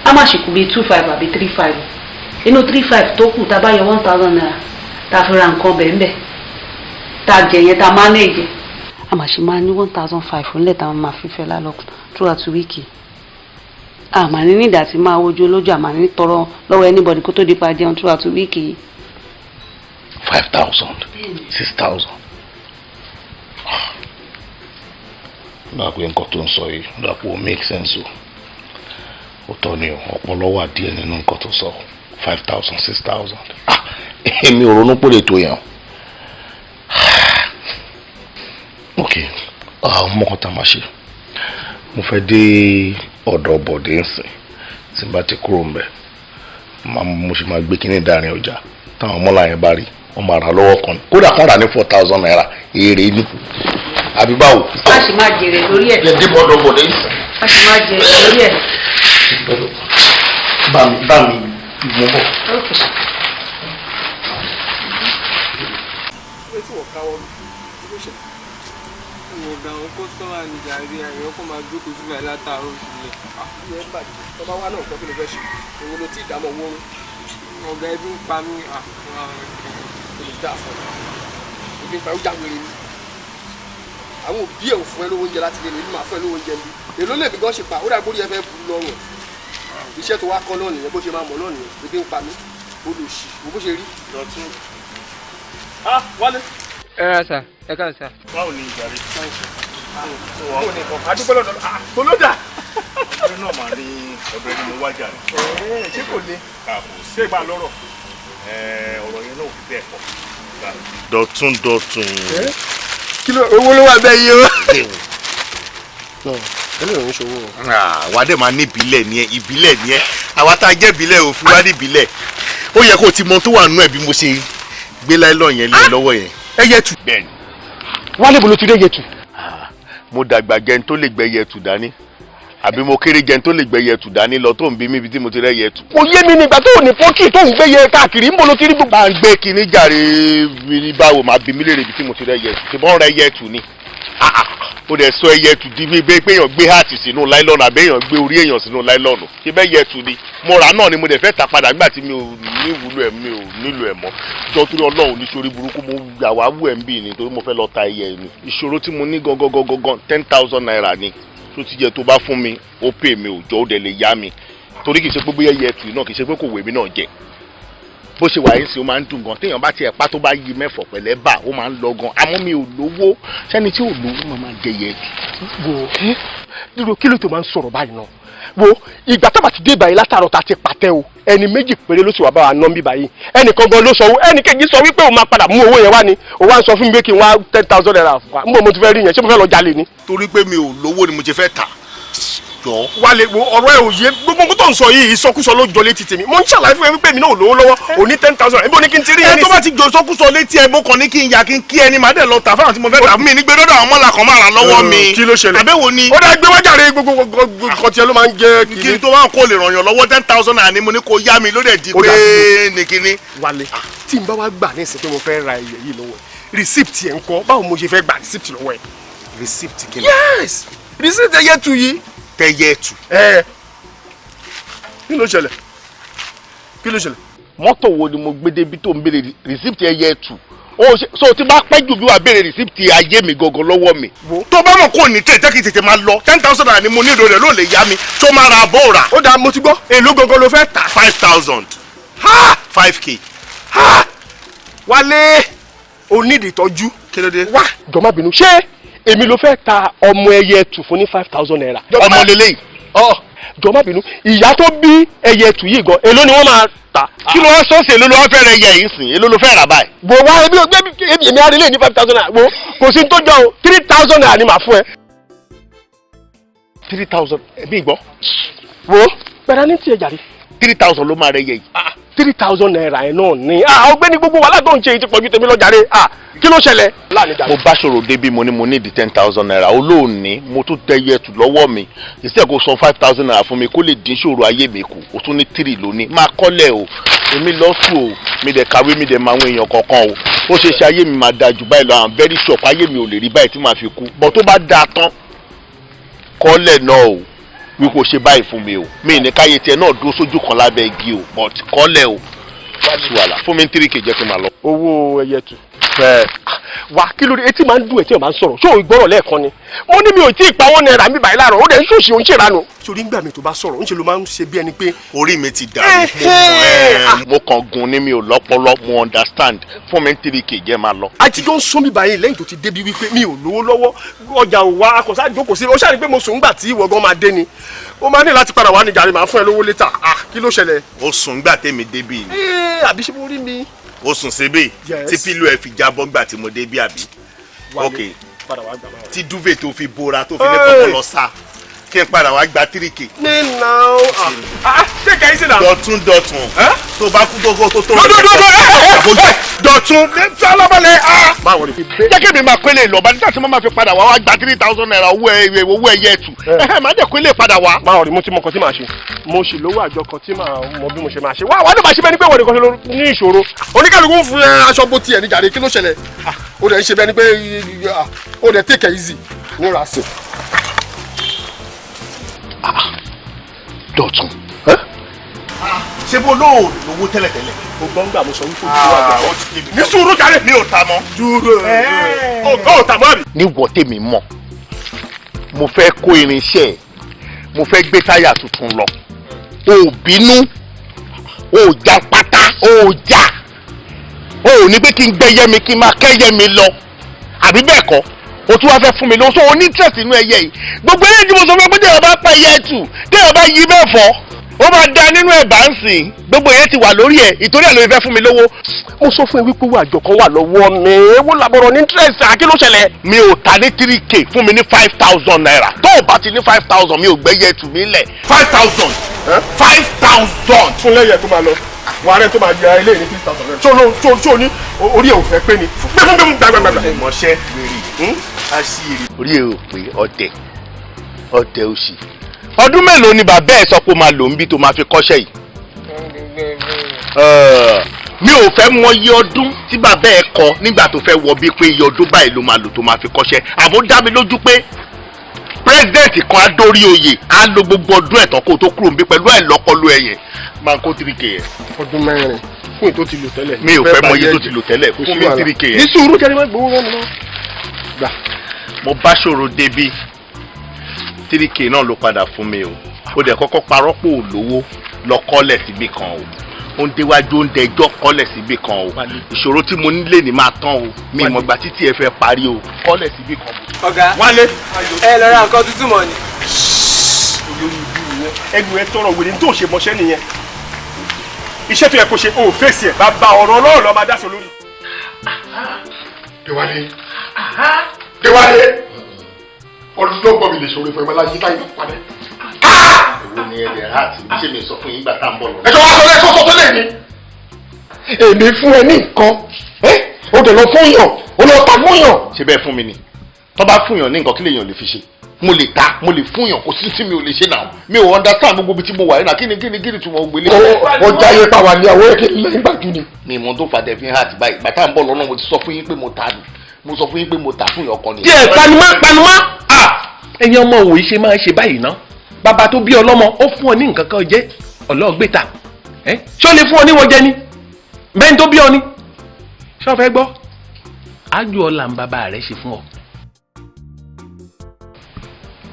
a máa ṣìkú bíi 2,500 àbí 3,500 inú 3,500 tó kù tá a bá yọ 1,000 naira tá a fi ra nǹkan bẹ́ẹ̀ tá a jẹ yẹn tá a manage a máa ṣe máa ní 1,500 nílẹ̀ táwọn máa fi fẹ́ lálọ́ throughout week. àmà ní nídà tí máa wojú olójú àmà ní tọrọ lọ́wọ́ anybody kó tó di pa jẹun throughout week. 5,000 6,000. Dàpọ̀ nǹkan tó ń sọ yìí dàpọ̀ make sense o. Ó tọ́ ni ọpọlọ wà díẹ̀ nínú nǹkan tó sọ 5,000 6,000. Èmi ò ronú pé lè tó yẹn. Ok, ọmọ kan tá a máa ṣe. Mo fẹ́ dé ọ̀dọ̀ bọ̀dé ńsìn tí n bá ti kúrò ń bẹ̀. Mo ṣe máa gbé kíní dárin ọjà táwọn ọmọlá yẹn bá rí wọ́n máa rà lọ́wọ́ kan kódà kan rà ní 4,000 naira èrè ní. Àbí báwo? Má ṣe máa jèrè lórí ẹ̀. Jẹ́ dé bọ́dọ̀ bọ̀dé ńsìn. Má ṣe máa jèrè lórí ẹ̀. Bá mi mú bọ̀. ọ̀gá àwọn kọ́sítọ́mà ní gàrí àyàn kó máa jókòó síbi látàárọ̀ sílẹ̀. ìyẹn bàjẹ́ tọ́ba wa náà kọ́ kí ló fẹ́ ṣe owó ló tí ìdámọ̀ owó ọ̀gá ẹbí ń pa mí olùdá fún mi ebi ń pa ó jáwèrè mi. àwọn òbí ẹ̀ ò fún ẹ lówó oúnjẹ láti lè ní máa fún ẹ lówó oúnjẹ bí èló lèmi gan ṣe pa ó dàgbò rí ẹ fẹ́ bu lọ́rùn iṣẹ́ tó wá kọ́ náà nìyẹn bó ṣe máa mọ̀ náà nìyẹn ebi ń pa mí olùsì bó ṣe rí. Wálé. ẹ rà sà ẹ ká sà. báwo ni ìjà rẹ. báwo ni ìkọ̀ọ̀kan adúgbò lọ́dọ̀ olódà. ọ̀rẹ́ náà máa ní ọ̀dọ̀ ẹni mo wájà rẹ̀. ṣé kò le. kò sí ìgbà lọ́rọ̀. ọ̀rọ̀ yẹn náà ò fi bẹ́ẹ̀ pọ̀. dọ̀tún. kí ló owó ló wà bẹ́ẹ̀ yìí o. ẹni ò ń ṣòwò. Wà á dẹ̀ máa ní ìbílẹ̀ ni ẹ ìbílẹ̀ ni ẹ àwa tá a jẹ́ ìbílẹ̀ òfin wá ní ìbílẹ̀ ó yẹ kó o ti mọ tó wà nínú ẹ̀ bí mo ṣe gbé láìlọ́ yẹn lé lọ́wọ́ yẹn. ẹ yẹtu. bẹ́ẹ̀ni. wálé bolo ti dé yẹtu. mo dàgbà jẹun tó lè gbẹ yẹtu dání àbí mo kéré jẹun tó lè gbẹ yẹtu dání lọ tó ń bí mi ibi tí mo ti rẹ yẹtu. kò yé mi nígbà tó ní pọ́kì tó ń gbé yẹ káàkiri ń bolo ti rí gbogbo. bá ń gbé kinní jàre ní báwo máa bí mi léèrè ibi tí mo ti rẹ yẹtu ṣùgbọ́n rẹ yẹtu ni ó dẹ̀ sọ ẹyẹtu di bí pé èèyàn gbé hàtì sínú láìlọ́nù àbí èèyàn gbé orí èèyàn sínú láìlọ́nù ṣé bẹ́ẹ̀ yẹtu ni mo rà náà ni mo dẹ̀ fẹ́ tà padà nígbà tí mi ò ní ìwúlò ẹ̀ mi ò nílò ẹ̀ mọ́ jọ torí ọlọ́run ní sórí burúkú mo gbà wá wú ẹ̀ ń bì ní torí mo fẹ́ lọ ta ẹyẹ ni ìṣòro tí mo ní gangan 10,000 naira ni tó ti jẹ tó bá fún mi ó pè mí ò jọ ó dẹ̀ lè yá mi torí kì í ṣe pé bóyá yẹtu náà kì í ṣe pé kò wèmí náà jẹ bó ṣe wà yín sí ó máa ń dùn gan téèyàn bá tiẹ̀ pa tó bá yí mẹ́fọ̀ pẹ̀lẹ́ bà ó máa ń lọ gan àmọ́ mi ò lówó sẹ́ni tí ò lówó máa jẹ yẹ jù. wo dúró kí ló tó máa ń sọ̀rọ̀ báyìí náà wo ìgbà tábà ti dé báyìí látàárọ̀ ta ti pàtẹ́ o ẹni méjì péré ló sì wà bá wa nọ́mbì báyìí ẹnìkan gan ló sọ ẹnì kejì sọ wípé òun máa padà mú owó yẹn wá ni òun wá ń sọ fún mi pé kí n wá 10,000 naira fún wa n bò mo ti fẹ́ rí yẹn ṣé mo fẹ́ lọ jalè ni. torí pé mi ò lówó ni mo ti fẹ́ tà jọ. wálé wo ọ̀rọ̀ ẹ̀ ò yé gbogbo nǹkan tó ń sọ yìí ìsọkúsọ ló jọ létí tèmi mo ń ṣàlàyé fún ẹ wípé mi náà ò lówó lọ́wọ́ ò ní 10,000 níbo ni kí n ti rí yẹn. ẹ tó bá ti jọ ìsọkúsọ létí ẹ mo kàn ní kí n yà kí n kí ẹni màá dẹ̀ lọ tà fáwọn tí mo fẹ́ tà fún mi ní gbé dọ́dọ̀ àwọn mọ́là kan máa rà lọ́wọ́ mi. kí ló ṣẹlẹ̀ àbẹ̀wò ni. ó dá gbé wájà rẹ gbogbo nǹkan tiẹ̀ ló máa ń jẹ́ kí kí n tó bá ń kó lè ràn yàn lọ́wọ́ 10,000 naira ni mo ní kó yá mi ló dẹ̀ di pé ní kíní. wálé tí n bá wá gbà ní ìsìn pé mo fẹ́ ra ẹyẹ yìí lọ́wọ́ receipt yẹn ń kọ́ báwo mo ṣe fẹ́ gba receipt lọ́wọ́ ẹ̀. receipt kí ni. yes receipt ẹyẹ tu yìí. tẹyẹ tu. kí ló ṣẹlẹ̀ kí ló ṣẹlẹ̀. mọ́tò wo ni mo gbé débi tó ń béèrè receipt ẹyẹ tu so tí bá pẹ́ jù bí wàá béèrè receipt ayé mi gangan lọ́wọ́ mi. tó bá mọ̀ kó ní tètè kí tètè máa lọ 10,000 naira ni mo nílò rẹ̀ ló lè yá mi tó máa ra àbó rà. ó dáa mo ti gbọ́ èló gangan ló fẹ́ tà. 5,000. 5k. wálé onídìí tọ́jú. kí ló dé. wá jọ̀ọ́ má bínú ṣé èmi ló fẹ́ ta ọmọ ẹyẹ tù fún ní 5,000 naira. ọmọ lélẹ́yìí. jọ̀ọ́ má bínú ìyá tó bí ẹyẹ tù yìí gan èló ni wọ́n máa ta. kí ló wá sọ́ọ̀sì èló ló wá fẹ́ rẹ yẹ yìí sìn èló ló fẹ́ rà báyìí. bò wá èmi arílẹ̀ ní 5,000 naira wo kò sí tó jọ o 3,000 naira ni màá fún ẹ. 3,000 ẹbí gbọ́. wo pẹ̀lú ní tiẹ̀ jàre. 3,000 ló máa rẹ yẹ yìí. 3,000 naira ẹ̀ náà ni ọgbẹ́ni gbogbo wàhálà tó ń ṣe ti pọ̀jù tèmi lọ jàre kí ló ṣẹlẹ̀. mo bá ṣòro débi mo ní di 10,000 naira olóòní mo tún tẹ iye tù lọ́wọ́ mi ìṣe kò san 5,000 naira fún mi kó lè dín ṣòro ayé mi kù o tún ní 3 lónìí máa kọ́lẹ̀ o èmi lọ́sùn o mi dẹ̀ kàwé mi dẹ̀ máa ń èèyàn kankan o ó ṣe ṣe ayé mi máa da jù báyìí lọ I'm very sure ayé mi ò lè rí báyìí tí màá fi kú bọ́ tó bá dáa tán kọ́lẹ̀ náà o wípé o ṣe báyìí fún mi o mi ní káyé tiẹ̀ náà dúró sójú kan lábẹ́ igi o but kọ́lẹ̀ o wàhálà fún mi 3k jẹ́ kí n máa lọ. owó ẹyẹ tù. fẹ́ẹ́. wà kí ló dé etí máa ń dùn etí ẹ̀ máa ń sọ̀rọ̀ ṣé o gbọ́rọ̀ lẹ́ẹ̀kan ni mo ní mi ò tí ì pa wọn náírà mi báyìí láàárọ̀ ó dẹ̀ ń ṣòṣì òun ṣèrànù. sórí ńgbà mi tó bá sọ̀rọ̀ ńṣe ló máa ń ṣe bí ẹni pé. orí mi ti dàrú mo kàn gun ni mi ò lọ́pọlọ mo understand fún mi 3k jẹ́ máa lọ. àtijọ́ ń sún mi báyìí lẹ́yìn tó ti débi wípé mi ò lówó lọ́wọ́ ọjà ò wá akọ̀sá ìjókòó sí i ó ṣàrí pé mo sùn ńgbà tí ìwọ gan máa dé ni ó máa ní láti padà wá ní jàre máa fún ẹ lówó létà kí ló ṣẹlẹ̀. ó sùn ńgbà tèmi débi ni. àbí ṣe mo rí mi. ó sùn síbí tí pílò ẹ fi jábọ́ ńgbà tí mo débi àbí. ok tí duvet tó fi bora tó fi ní kọ́kọ́ lọ sá kí n padà wá gba 3k. nínú ṣé kẹ́hìn sí náà. dọ̀tún tó bá kú tó tó. dọ̀tún fọlọ́bọ̀lẹ̀ báwo ni. jẹ́ kí mi máa pélé lọ́ba nígbà tí mo máa fi padà wá gba 3000 naira owó ẹyẹ ẹ̀tù máa jẹ́ pélé padà wá. báwo ni mo ti mọ nǹkan tí màá ṣe mo sì lówó àjọ kan tí màá mọ bí mo ṣe máa ṣe wá ló máa ṣe bẹ́ẹ̀ ni pé wọ́n nìkan ṣe ní ìṣòro oníkàlùkù ń fún aṣọ bó tiẹ̀ ní jàre kí ló ṣẹlẹ̀ ó dẹ̀ ń ṣe bẹ́ẹ̀ ni pé ó dẹ̀ take it easy ní ràásì. Dọ̀tún. ṣé bó lóò lówó tẹ́lẹ̀tẹ́lẹ̀. mo gbọ́ ń gbà mo sọ wípé ojú wa gbà. ní sùúrù jáde mi ò ta mọ́. dúró ó ta mọ́ àbí. ní wọ́tẹ́mi mọ̀ mo fẹ́ kó irinṣẹ́ mo fẹ́ gbé táyà tuntun lọ o bínú o já pátá o já o ní pé kí n gbẹ́yẹ mi kí n máa kẹ́yẹ mi lọ àbí bẹ́ẹ̀ kọ́ o tún wá fẹ́ fún mi lọ so o ní interest inú ẹyẹ yìí gbogbo eléyìí tí mo sọ fún ẹ pé téèyàn bá pa ẹyẹ ẹtù téèyàn bá yí bẹ́ẹ̀ fọ́ ó máa da nínú ẹ̀ bá ń sìn gbogbo yẹn ti wà lórí ẹ̀ ìtorí ẹ̀ ló fẹ́ fún mi lówó. mo sọ fún ẹ wípé owó àjọ kan wà lọ́wọ́ mi ewu làbọ̀rọ̀ ní interest kí ló ṣẹlẹ̀. mi ò ta ní 3k fún mi ní 5000 naira tó o bá ti ní 5000 mi ò gbẹ́yẹ ẹtù mi lẹ̀ 5000 5000. fún lẹ́yìn ẹ̀ tó máa lọ wà rẹ tó máa yẹ ilé ní 3000 tó ní orí ẹ̀ ò fẹ́ pé ni gbẹ́mú gbàgbàgbà. ìmọ̀ṣẹ́ rere àṣírí. orí ẹ̀ ò pé ọ̀tẹ̀ òṣì ọdún mélòó ni bàbá ẹ̀ sọ pé ó máa lò ń bí tó máa fi kọ́ṣẹ́ yìí. mi ò fẹ́ mọ iye ọdún tí bàbá ẹ̀ kọ nígbà tó fẹ́ wọ bí pé iye ọdún báyìí ló máa lò tó máa fi kọ́ṣẹ́ àmọ́ dá mi lójú pé pírẹsidẹ́ǹtì kan á dórí oyè á lo gbogbo ọdún ẹ̀tàn kó tó kúrò ń bí pẹ̀lú ẹ̀ lọ́kọ́lù ẹ̀yẹ máa kó 3k yẹn. ọdún mẹ́rin fún ètò ti lò tẹ́lẹ̀. mi ò fẹ́ mọ iye tó ti lò tẹ́lẹ̀ fún mi 3k yẹn. ní sùúrù kẹ́ni má gbowó wọn lọ. gbà. mo bá ṣòro débi 3k náà ló padà fún mi o ó dẹ̀ kọ́kọ́ parọ́ pò lówó lọ kọ́lẹ̀ síbì kan o ó ń déwájú ó ń dẹjọ́ kọ́lẹ̀ síbì kan o ìṣòro tí mo nílé ní máa tán o mi ìmọ̀ ìgbà títí ẹ fẹ́ parí o kọ́lẹ̀ síbì kan. ọ̀gá wálé. ẹ lọ ra nǹkan tuntun mọ́ ni. olórí ibi yẹn ẹnu ẹ tọrọ wèrè ní tó ṣe mọṣẹ́ nìyẹn iṣẹ́ tó yẹ kó ṣe o fèsì ẹ̀ bàbá ọ̀rọ̀ ọlọ́run lọ́ọ́ máa dá sí olórí. Déwálé ọdún tó gbọ́ mi lè ṣòro fún ẹ mọ́ láyé táyé padà. èwo ni ẹ̀rẹ̀ àti ṣé mi sọ fún yín gbà tá à ń bọ̀ lọ. ẹjọ́ wá sọ lẹ́sọ̀ sọ tó lè ní. èmi fún ẹ ní nǹkan ó dẹ̀ lọ fún yàn ó lọ ta fún yàn. ṣé bẹ́ẹ̀ fún mi ni tó bá fún yàn ní nǹkan kí lèèyàn lè fi ṣe mo lè ta mo lè fún yàn kò sí tí mi ò lè ṣe náà mi ò understand gbogbo ibi tí mo wà yìí náà kí ni tí mo gbélé. ọjà yẹn pa wà ní àwọn èké lẹ́yìn gbàjú ni. mi ìmọ̀ tó fàdé fi hàn àti báyìí bàtà ń bọ̀ lọ́nà mo ti sọ fún yín pé mo ta ni mo sọ fún yín pé mo ta fún yàn ọkọ ni. díẹ̀ panumá ẹ̀yin ọmọ òwe ṣe máa ń ṣe báyìí ná bàbá tó bí ọlọ́mọ ó fún ọ ní nǹkan kan jẹ́ ọlọ́ọ̀gbẹ́ta ṣé ó lè fún ọ níwọ̀n jẹ ni bẹ́ẹ̀ ni tó bí ọ ni ṣé o fẹ́ gbọ́ ájú ọ̀la ń bàbá rẹ̀ ṣe fún ọ.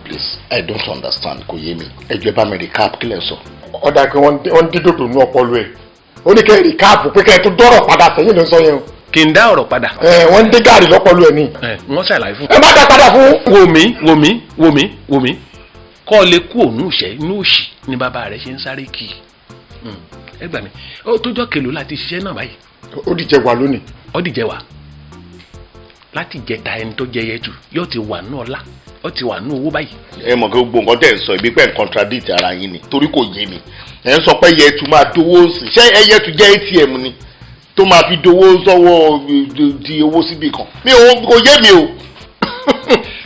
Please, I don't understand kò yé mi ẹjọ́ ẹ bá mi recap kílẹ̀ sọ. ọ̀dà kí wọ́n dín dòdò ní ọpọlọ ẹ̀ ó ní kẹ́ recap pé kẹ́ ẹ tó dọ́rọ̀ padà sẹ́yìn ló ń sọ yẹn o. kì í dá ọ̀rọ̀ padà. wọ́n ń dé gàrí lọ́pọlọ ẹ̀ ní. wọ́n ṣàlàyé fún. ẹ má dá padà fún. wò mí kọ́ ọ lè kú òun ìṣẹ́ inú òṣì ni bàbá rẹ̀ ṣe ń sáré kì í. ẹ gbà mí ó tójọ́ kèlò láti ṣiṣẹ́ náà báyìí. ó dìjẹ wà lónìí. ó dìjẹ wà láti jẹta ẹni tó jẹ yẹtù yóò ti wà ní ọlá ó ti wà ní owó báyìí. ẹ mọ̀ kí gbogbo nǹkan tẹ̀ ń sọ ibi pẹ́ ń contradict ara yín ni torí kò yé mi ẹ̀ ń sọ pé yẹtù máa dowó sí ṣé ẹyẹtù jẹ́ ATM ni tó máa fi dowó sọ́wọ́ di owó síbì kan mi ò kò yé mi o.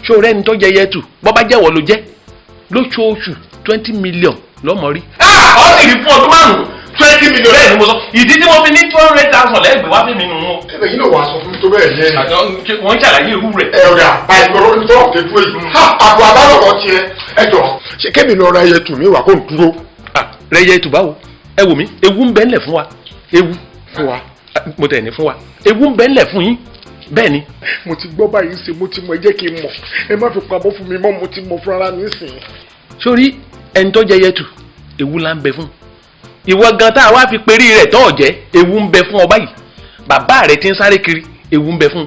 ṣó rẹ́ni tó jẹ yẹtù bọ́ bá jẹ́wọ́ ló jẹ́ lóṣooṣù 20 million lọ́mọ rí. ọ sì rí fún ọdún márùn-ún 20 million. bẹ́ẹ̀ ni mo sọ ìdí tí mo fi ní 200,000 lẹ́gbẹ̀ẹ́ wá fún mi nù. ẹ̀bẹ̀ yìí náà wàá sọ fún mi tó bẹ́ẹ̀ yẹn. wọ́n ṣàlàyé irú rẹ̀. ọ̀rẹ́ àìgbọ̀rọ̀ ní tọ́wọ́ tẹ dúró yìí àpò àbálọ̀rọ̀ tiẹ̀ ẹjọ́ ṣé kémi lọ ra ẹyẹ tù mí wà kó n dúró. rẹ yẹ ètò báwo ẹ wò mí ewu ń bẹ ńlẹ̀ fún wa ewu fún wa. mo tẹ̀ ní fún wa ewu ń bẹ ńlẹ̀ fún yín bẹ́ẹ̀ ni. mo ti gbọ́ báyìí ṣe mo ti mọ̀ ẹ jẹ́ kí n mọ̀ ẹ má fi pamọ́ fún mi mọ́ mo ti mọ̀ fún ara mi sìn. sórí ẹni tó jẹ yẹtù ewu la ń bẹ fún ìwọ gan tá a wá fi perí rẹ̀ tó jẹ́ ewu ń bẹ fún ọ báyìí bàbá rẹ̀ ti ń sáré kiri ewu ń bẹ fún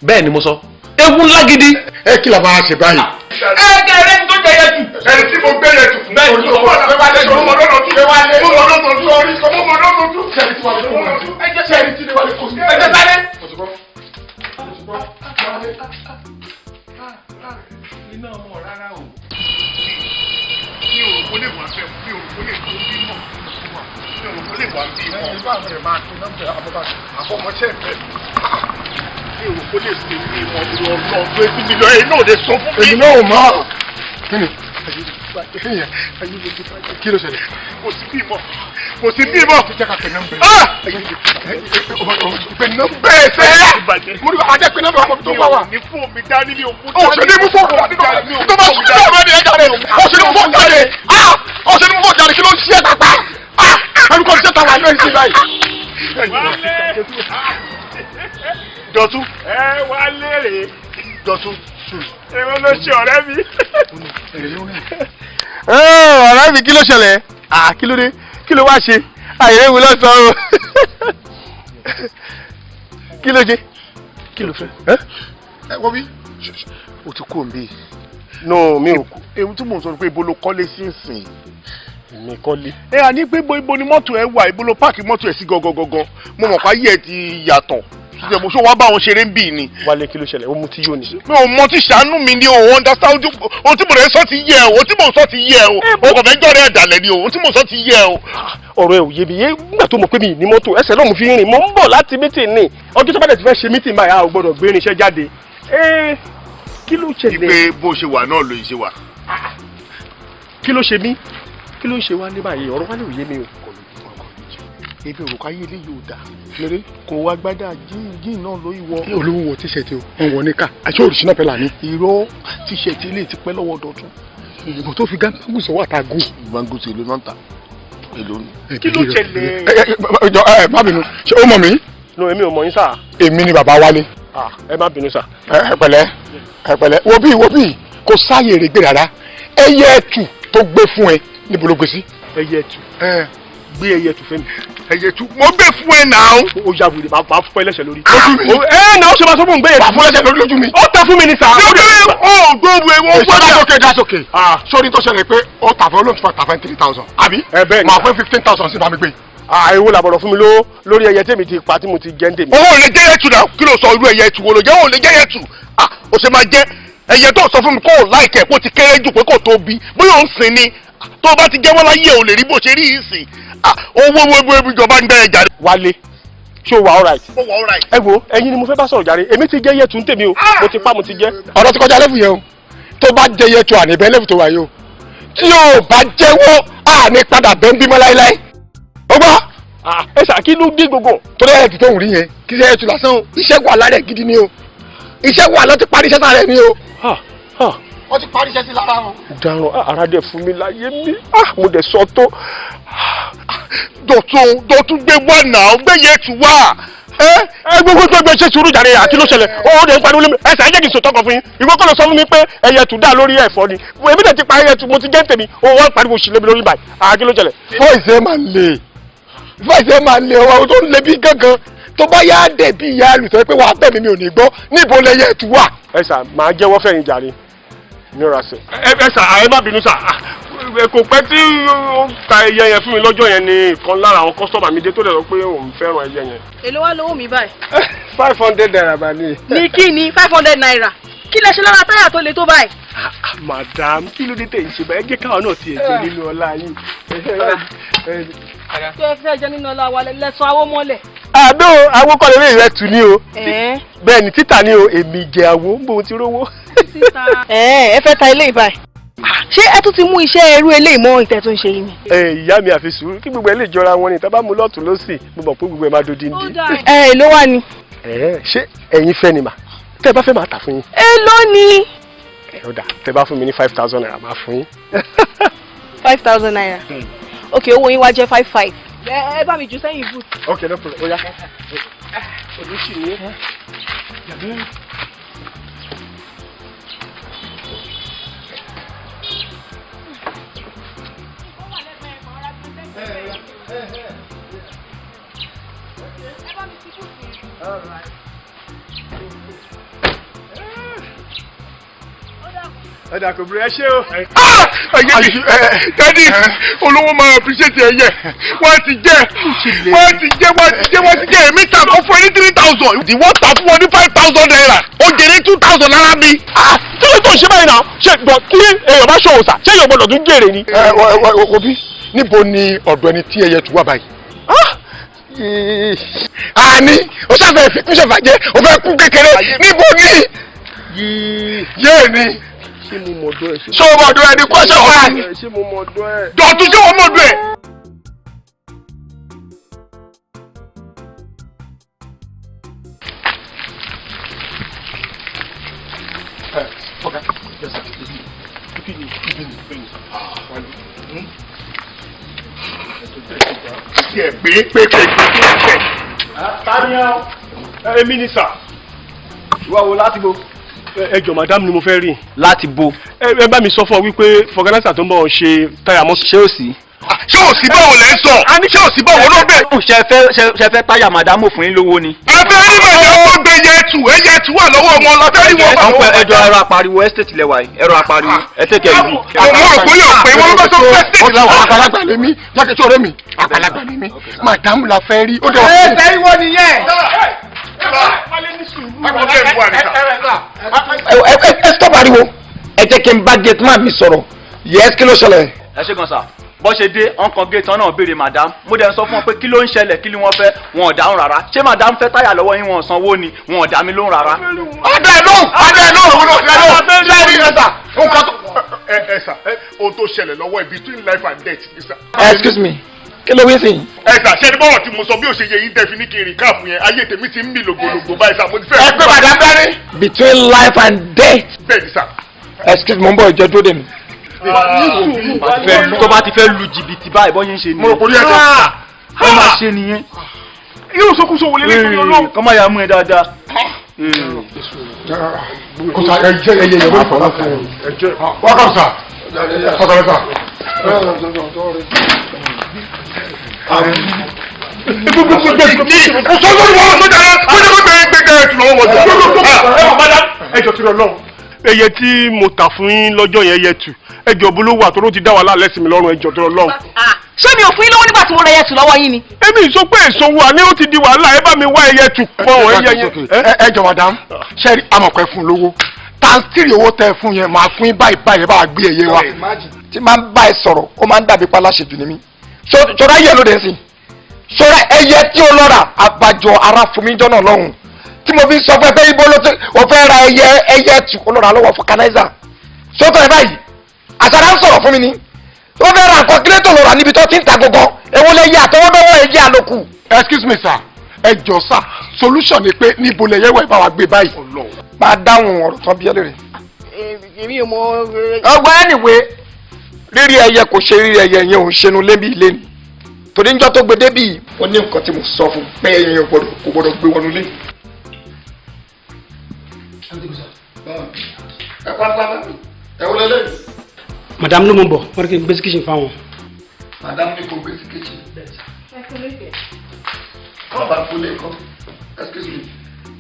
bẹ́ẹ̀ ni mo sọ ewu ńlá gidi. ẹ kí la máa ṣe báyìí. ẹ kẹrẹ tó jẹ yẹtù. ẹni tí mo gbé yẹtù fún bẹ́ẹ̀ ni mo máa wá lé ọmọ lọ́nà tún ẹ wá lé ọmọ lọ́nà tún orí ọmọ lọ́nà tún. sẹ́ni tí wàá lè kó wọn tún sẹ́ni tí wàá lè kó wọn tún. ẹ jẹ́ sáré. iná ọmọ rárá o. mi ò rò kó lè wá fẹ́ mi ò rò kó lè tó bí mọ̀ mi ò rò kó lè wá bí mọ̀. ẹ bá mi máa tún nọ́mbà àfọmọṣẹ́ fẹ́ mi ò rò kó lè ṣe bí mọ̀ mi ò lọ tó ebi mi lọ ẹ náà lè sọ fún mi. èmi náà ò mọ̀. kí ló ṣẹlẹ̀? kò sí bímọ kò sí bímọ. jẹ́ ká pè nọ́mbà yẹn. pè nọ́mbà ẹ̀ sẹ́yà. mo ní bàbá jẹ́ pé nọ́mbà ọmọ mi tó bá wà. ní fún mi dání ní òkú. ọ̀sẹ̀ ní mú fóònù wà nínú ọ̀sẹ̀ tó bá sùn sí ọ̀rọ̀ ẹ̀dẹ̀ ẹ̀dẹ̀ ọ̀sẹ̀ ní mú fóònù jáde. ọ̀sẹ̀ ní mú fóònù jáde kí ló ń ṣe pàpà. ẹnu kọ́ ṣe tàwa lóyún sí báyìí. Dọ̀tún. ẹ wá lérè. Dọ̀tún. èwo ló ṣe ọ̀rẹ́ mi. ọ̀rẹ́ mi kí ló ṣẹlẹ̀? Kí ló dé? Kí ló wá ṣe? Àìrèwò lọ́sàn-án o. Kí ló jẹ? Kí ló fẹ́? ẹ wọ́n bí. O ti kú òǹbí. No, mi ò kú. Ewu tí mò ń sọ pé ibo ló kọ́lé sí ìsìn. Mi kọ́lé. Àní pé ibo ni mọ́tò ẹ wà, ibo ló páàkì mọ́tò ẹ sí gangan. Mo mọ̀ pé ayé ẹ ti yàtọ̀. Ṣé mo ṣó wá bá wọn ṣeré ń bì ni? Wálé kí ló ṣẹlẹ̀? Ó mú tí yóò ní. Mi ò mọ tí ṣàánú mi ni o, understand ohun tí mo rẹ̀ sọ ti yẹ o, ohun tí mo sọ ti yẹ o. O kò fẹ́ jọ́rẹ́ ẹ̀dàlẹ̀ ni o, ohun tí mo sọ ti yẹ o. Ọ̀rọ̀ ẹ̀ ò yé mi yé nígbà tó mọ̀ pé mi ní mọ́tò ẹsẹ̀ náà mo fi ń rìn mo ń bọ̀ láti mítìn ni ọjọ́ tó bá dẹ̀ ti fẹ́ ṣe mítìn báyìí a ò gbọ́dọ̀ gbé irinṣẹ́ jáde. Kí ló ṣẹlẹ̀? Ìpè bó ṣe wà náà ló ṣe wà. Kí ló ṣe mí? Kí ló ń ṣe wá ní báyìí? Ọ̀rọ̀ wálé ò yé mi o. Ebi òrùka yé lè yóò dà lórí kò wá gbádà jíìn náà ló ìwọ. Olówó wọ tíṣẹ̀tì o wọn wọ ní ká àṣọ òrìṣínà pẹ́lá ni. Irọ́ tíṣẹ̀tì ilé ti pẹ́ lọ́wọ́ Dọ̀tun. Ìbò tó fi gángúsọ wà tá a gùn. Gbàngúsọ èlò náà ta èlò ni. Kí ló ṣẹlẹ̀? Má bínú ṣé ó mọ̀ mí? No, èmi ò mọ̀ yín sà. Èmi ni bàbá Wálé. Ẹ má bínú sà. Ẹ pẹ̀lẹ́ wo bí kò sáàyè rè gbé rárá ẹyẹ ẹtù tó gbé fún ẹ níbo ló gbé sí. Ẹyẹ ẹtù gbé ẹyẹ ẹtù fẹ́ mi. Ẹyẹ ẹtù mo gbé fún ẹ náà. Ó ya wèrè máa fọ́ ẹlẹ́sẹ̀ lórí. Náà ó ṣe máa sọ fún un gbé ẹyẹ ẹtù fún ẹlẹ́sẹ̀ lórí lójú mi. Ó ta fún mi ní sà. Ó gbóòwò ewo gbọ́dọ̀. Dásòkè. Sórí tó ṣẹlẹ̀ pé ó tà fún olóòtú tà fún 3,000. Àbí? Bẹ́ẹ̀ ni. Màá fẹ́ 15,000 sí bá mi gbé. Èwo làbọ̀rọ̀ fún mi lórí ẹyẹ tèmi ti pa tí mo ti jẹ́ ń tèmi. Owó ò lè jẹ́ ẹyẹ ẹtù náà kí ló sọ irú ẹyẹ ẹtù wo ló jẹ́ owó ò lè jẹ́ ẹyẹ ẹtù. Ó ṣe máa jẹ́ ẹyẹ tó sọ fún mi kó o láìkẹ́ kó ti kéré jù pé kó tóbi bóyá ó ń sin ni tó o bá ti jẹ́wọ́ láyé ò lè rí bó ṣe rí yìí sìn owó ìjọba ń gbẹ́rẹ̀ jàre. Wálé ṣé o wà alright. ó wà alright. Ẹ wo ẹ̀yin ni mo fẹ́ bá sọ̀rọ̀ jàre èmi ti jẹ́ yẹtu ń tèmi o mo ti pa mo ti jẹ́. ọ̀rọ̀ ti kọjá lẹ́fù yẹn o tó bá jẹ yẹtu àníbẹ̀ lẹ́fù tó wà yìí o tí o bá jẹ́wọ́ àní padà bẹ́ẹ̀ ń bímọ láéláé. ó gbọ́. Ẹ ṣàkí ló dé gbogbo. torí ẹ̀ tó ń rí yẹn kí ṣe yẹtu lásán o iṣẹ́ wà lára ẹ̀ gidi ni o iṣẹ́ wà lọ́ ti parí iṣẹ́ sára ẹ̀ ni o. wọ́n ti parí iṣẹ́ sí lára o. Dàrún ara dẹ̀ fún mi láyé mi mo dẹ̀ sọ tó. Dọ̀tun gbé wá náà gbé yẹtu wá. Gbogbo tó gbé ṣe sùúrù jàre àti ló ṣẹlẹ̀ ó dẹ̀ ń pariwo lómi ẹsẹ̀ ẹ̀jẹ̀ kì í sòtọ́ kan fún yín ìwọ kọ́ ló sọ fún mi pé ẹyẹ tù dá lórí ẹ̀fọ́ ni èmi dẹ̀ ti pa ẹyẹ tù mo ti jẹ́ ń tèmi ó wọ́n pariwo sí lébi lórí báyìí kí ló ṣẹlẹ̀. fọ́ìsì ẹ̀ máa le ọwọ́ tó ń le bí gángan tó bá yá dẹ̀ bí ìyá àlùtọ́ pé wàá bẹ̀ mí ò ní gbọ́ níbo lẹyẹ tù wà. Ẹ sà máa jẹ́wọ́ fẹ̀yìn jàre ní ọ̀rọ̀ àṣẹ. Ẹ sà ẹ má bínú sà kò pẹ́ tí ó ta ẹyẹ yẹn fún mi lọ́jọ́ yẹn ni ìkan lára àwọn kọ́sítọ́mà mi dé tó dẹ̀ sọ pé òun fẹ́ràn ẹyẹ yẹn. Èló wá lówó mi báyìí. 500 naira bá ní. Ní kí ni 500 naira? Kí lẹ ṣe lára táyà tó le tó báyìí? Madam kí ló dé tẹ̀ ń ṣe báyìí ẹgbẹ́ káwọn náà ti ẹ̀jẹ̀ nínú ọlá yín. Kí ẹ fẹ́ jẹ nínú ọlá wa lẹ́sàn awó mọ́lẹ̀. Àdó àwọn kọ́ lórí rẹ̀ tù ní o. Bẹ́ẹ̀ ni títà ní o èmi jẹ àwo ń bò ti rówó. Ẹ fẹ́ ta ilé ìbáyìí. Ṣé ẹ tún ti mú iṣẹ́ ẹrú eléyìí mọ́ ìtẹ́ tó ń ṣe yìí ni? Ìyá mi àfi sùúrù kí gbogbo ẹ lè jọra wọn ni tá bá mú lọ́tún lọ́sì mo mọ̀ pé gbogbo ẹ máa dodi ní. Èló wá ni? Ṣé ẹ̀yin fẹ́ ni mà tẹ́ bá fẹ́ máa tà fún yín. Èló ni? Ó dà tẹ́ bá fún mi ní 5,000 naira máa fún yín. 5,000 naira. Ok owó yín wá jẹ́ 5,500. ẹ bá mi jù sẹ́yìn boot. Okay, no problem. Oya. Olùsí ni. Ẹ̀dà kò bẹ̀rẹ̀ ṣé o. Daddy, olówó máa appreciate ẹyẹ. Wọ́n ti jẹ́ èmi tà kó fún ẹ ní 3,000. Ìwọ tà fún wọn ní 5,000 naira. Ó jèrè 2,000 naira mi. Kí ló tó ṣe báyìí náà? Ṣé tí èèyàn bá ṣòwò sà, ṣé èèyàn gbọ́dọ̀ tún jèrè ni? Òbí, níbo ni ọ̀dọ̀ ẹni tí ẹyẹ tù wá báyìí? Àní, o ṣàfẹ́ fi ṣèfàjẹ́, o fẹ́ kú kékeré. Níbo ni? Yéè ni. Ṣé mo mọ̀ ọ̀dọ̀ ẹ̀? Ṣé o mọ̀ ọ̀dọ̀ ẹ̀ ní kọ́ṣọ́ wa? Ṣé mo mọ̀ ọ̀dọ̀ ẹ̀? Dọ̀tún ṣé o mọ̀ ọ̀dọ̀ ẹ̀? Taniel, èmi ni sà. Ìwà wo láti bo? Ẹ jọ̀ọ́ madam ni mo fẹ́ rí. Láti bo? Ẹ bá mi sọ fún ọ wípé fọgánásà tó ń bọ̀ ṣe táyà mọ́tò. Ṣé ò sí? Ṣé ò sí báwo lẹ́ ń sọ? Ṣé ò sí báwo ló bẹ̀? Ṣe fẹ́ táyà màdámù fún yín lówó ni. Afẹ́ rí bàjẹ́ tó gbé ẹyẹ tù wà lọ́wọ́ wọn lọ́fẹ́ rí wọn. Àwọn ẹjọ́ ẹ̀rọ apariwo estate lẹ́wà yìí, ẹ̀rọ apariwo ẹ tẹ́kẹ̀ yìí. Àwọn òpó yóò pé wọ́n bá tó fẹ́ estate láwọn àgbàlagbà lé mi. Jákè tó rẹ́ mi, àgbàlagbà lé mi. Màdámù la fẹ́ rí. Ẹ tẹ́rí wọ́n nìyẹn. Ẹ stop ariwo. Ẹ jẹ́ kí n bá gate man mi sọ̀rọ̀. Yes, kí ló ṣẹlẹ̀? Ẹ ṣe gan sa bọ́ ṣe dé ọ̀nkan gate náà béèrè madam mo dẹ̀ ń sọ fún wọn pé kí ló ń ṣẹlẹ̀ kí ni wọ́n fẹ́ wọn ò dáhùn rárá ṣé madam fẹ́ táyà lọ́wọ́ yín wọn ò sanwó ni wọn ò dá mi lóhùn rárá. ọ̀dẹ̀ lóhùn lẹ́rìí rẹ̀ sà. Ẹ sà ohun tó ṣẹlẹ̀ lọ́wọ́ ẹ̀ between life and death ni sà. Excuse me kí ló wí sí i. Ẹ sà ṣé ní bọ́wọ̀ tí mo sọ bí ó ṣe yẹ yín tẹ́ fi ní kí n rìn káàpù yẹn ayé tèmi ti ń mì lògbòlògbò báyìí sà mo ti fẹ́. Ẹ pé madam dání. Between life and death. Bẹ́ẹ̀ni sà. Excuse me mo ń bọ̀ ìjọ dúró dè mí. Tó bá ti fẹ́ lu jìbìtì báyìí bọ́ yín ṣe nìyẹn. Mo rò pé yẹn tó. Ó máa ṣe nìyẹn. Yóò sọkúsọ wọlé lẹ́yìn ọlọ́run. Kọ́ máa yà mú ẹ dáadáa. Kò sà ẹ jẹ́ ẹyẹ yẹn wọ́n fọwọ́ fún un. Welcome sir. Welcome sir. Ẹyẹ tí mo tà fún yín lọ́jọ́ yẹn yẹ tù ẹjọ́ bolówó àtọ́rọ́ ti dá wàhálà lẹ́sìn mi lọ́rùn ẹjọ́ tó lọ́rùn. Ṣé mi ò fún yín lọ́wọ́ nígbà tí mo rẹ ẹyẹ tù lọ́wọ́ yín ni? Èmi sọ pé èso wa ni ó ti di wàhálà ẹ bá mi wá ẹyẹ tù pọ̀ ẹyẹ yẹn. Ẹ jọ madam ṣẹ́rí amọ̀pẹ́ fún lówó tàǹtìrì owó tẹ fún yẹn máa fún yín báyìí bá gbé ẹyẹ wa. Tí máa ń bá ẹ sọ̀rọ̀ ó máa ń dàbí pa láṣejù ní mí. Ṣọ́ra yẹ ló dé sí. Ṣọ́ra ẹyẹ tí ó lọ́ra àgbàjọ ara fún mi jọ́nà lọ́hùn. Tí mo fi sọ fún ẹ pé ibo ló ti o fẹ́ ra ẹyẹ tù ó lọ́ra lọ́wọ́ fọkànáìsà. Sọ́tọ̀ ẹ báyìí àṣàrà ń sọ̀rọ̀ fún mi ni. Ó fẹ́ ra nǹkan kílẹ̀ tó lọ́ra níbi tó ti ń ta gangan. Èwo lẹ yẹ àtọwọ́dọ́wọ́ ẹyẹ àlòkù. Excuse me sir ẹ jọ sir solution ni pé níbo lẹ yẹ wẹ̀ bá wa gbé báyìí. Máa dáhùn ọ̀rọ̀ tán bí ẹ lè rè. Èmi ò mọ. Ọgbọ́n ẹnìwé rírí ẹyẹ kò ṣe rírí ẹyẹ yẹn ò ń ṣẹnu lébi ilé ni torí níjọ́ tó gbé débì ó ní nǹkan tí mo sọ fún pé ẹyẹ yẹn kò gbọdọ̀ gbé wọnú lé. ẹ pátá ẹ wọlé lẹ́yìn. madam ló mọ̀ bọ̀ wọ́n kì í gbé sí kitchen fáwọn. madam ní kò gbé sí kitchen. kọ́ bá kú lé kọ́ excuse me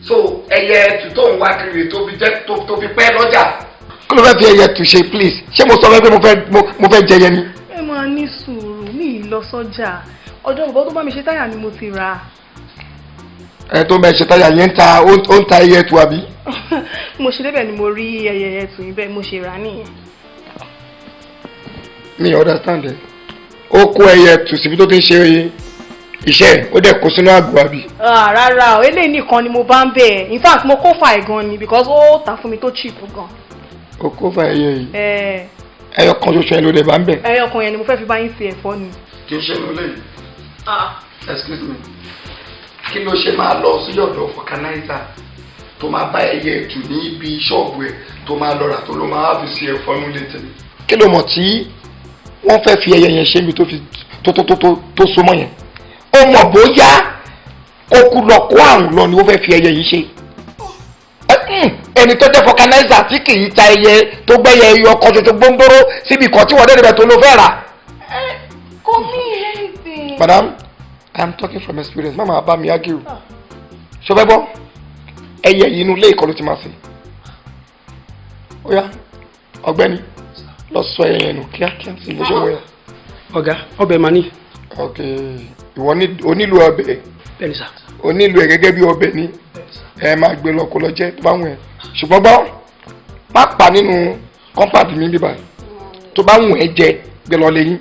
so ẹyẹ tù tó ń wá kiri tó fi pẹ́ lọ́jà. kí ló fẹ́ fi ẹyẹ tù ṣe please ṣé mo sọ fẹ́ pé mo fẹ́ jẹyẹ ni. Ẹ máa ní sùúrù mi lọ sọ́jà ọ̀dọ̀ bàbá tó bá mi ṣe táyà ni mo ti rà. Ẹ tó bẹ ṣe táyà yẹn ó ń ta ẹyẹ tù àbí. Mo ṣe débẹ̀ ni mo rí ẹyẹ tù yín bẹ́ẹ̀ mo ṣe rà nìyẹn. Mi understand ẹ ó kó ẹyẹ tù síbi tó ti ń ṣe iṣẹ́ ó dẹ̀ kó sínú àgọ́ àbí. Rárá o eléyìí nìkan ni mo bá ń bẹ̀ in fact mo kó fà ẹ̀ gan ni because ó tà fún mi tó cheap gan. O kó fà ẹyẹ yìí. Ẹyọ kan ṣoṣo ẹ ló dé bá ń bẹ̀. Ẹyọ kan yẹn ni mo fẹ́ fi bá yín ṣe ẹ̀fọ́ ni. Kì í ṣe inú lẹ́yìn. Excuse me kí ló ṣe máa lọ sí ọ̀dọ̀ fọkànáìsà tó máa bá ẹyẹ tù ní ibi ṣọ́ọ̀bù ẹ̀ tó máa lọ rà tó ló máa fi ṣe ẹ̀fọ́ inú lé tẹ̀lé. Kí ló mọ̀ tí wọ́n fẹ́ fi ẹyẹ yẹn ṣe ibi tó so mọ́ yẹn. mọ̀ bóyá okú lọ kó àrùn lọ ni ó fẹ́ fi ẹyẹ yìí ṣe ẹni tó jẹ́ fọkanáísà tí kì í ta ẹyẹ tó gbẹ́yẹ ẹyọ ọkọ̀ tuntun gbóngbóró síbi kan tí wọ́n dé níbẹ̀ tó ló fẹ́ rà. kò mí anything. Madam, I am talking from experience mama bá mi ágé o ṣọfẹ́ bọ́ ẹyẹ yìí inú ilé ìkọlù ti máa sè ó yá ọ̀gbẹ́ni lọ sọ ẹyẹ yẹn nù kíákíá sí bó ṣe wọ yẹn. ọ̀gá ọbẹ̀ máa ní. ok ìwọ onílù ọbẹ̀ bẹ́ẹ̀ni sà. onílù ẹ̀ gẹ́gẹ́ bí ọbẹ̀ ní ẹ máa gbé lọ kó lọ jẹ tó bá wù ẹ́ ṣùgbọ́n gbọ́ má pa nínú kọ́ńpáàdì mi bíbá tó bá wù ẹ́ jẹ gbé lọ lẹ́yìn.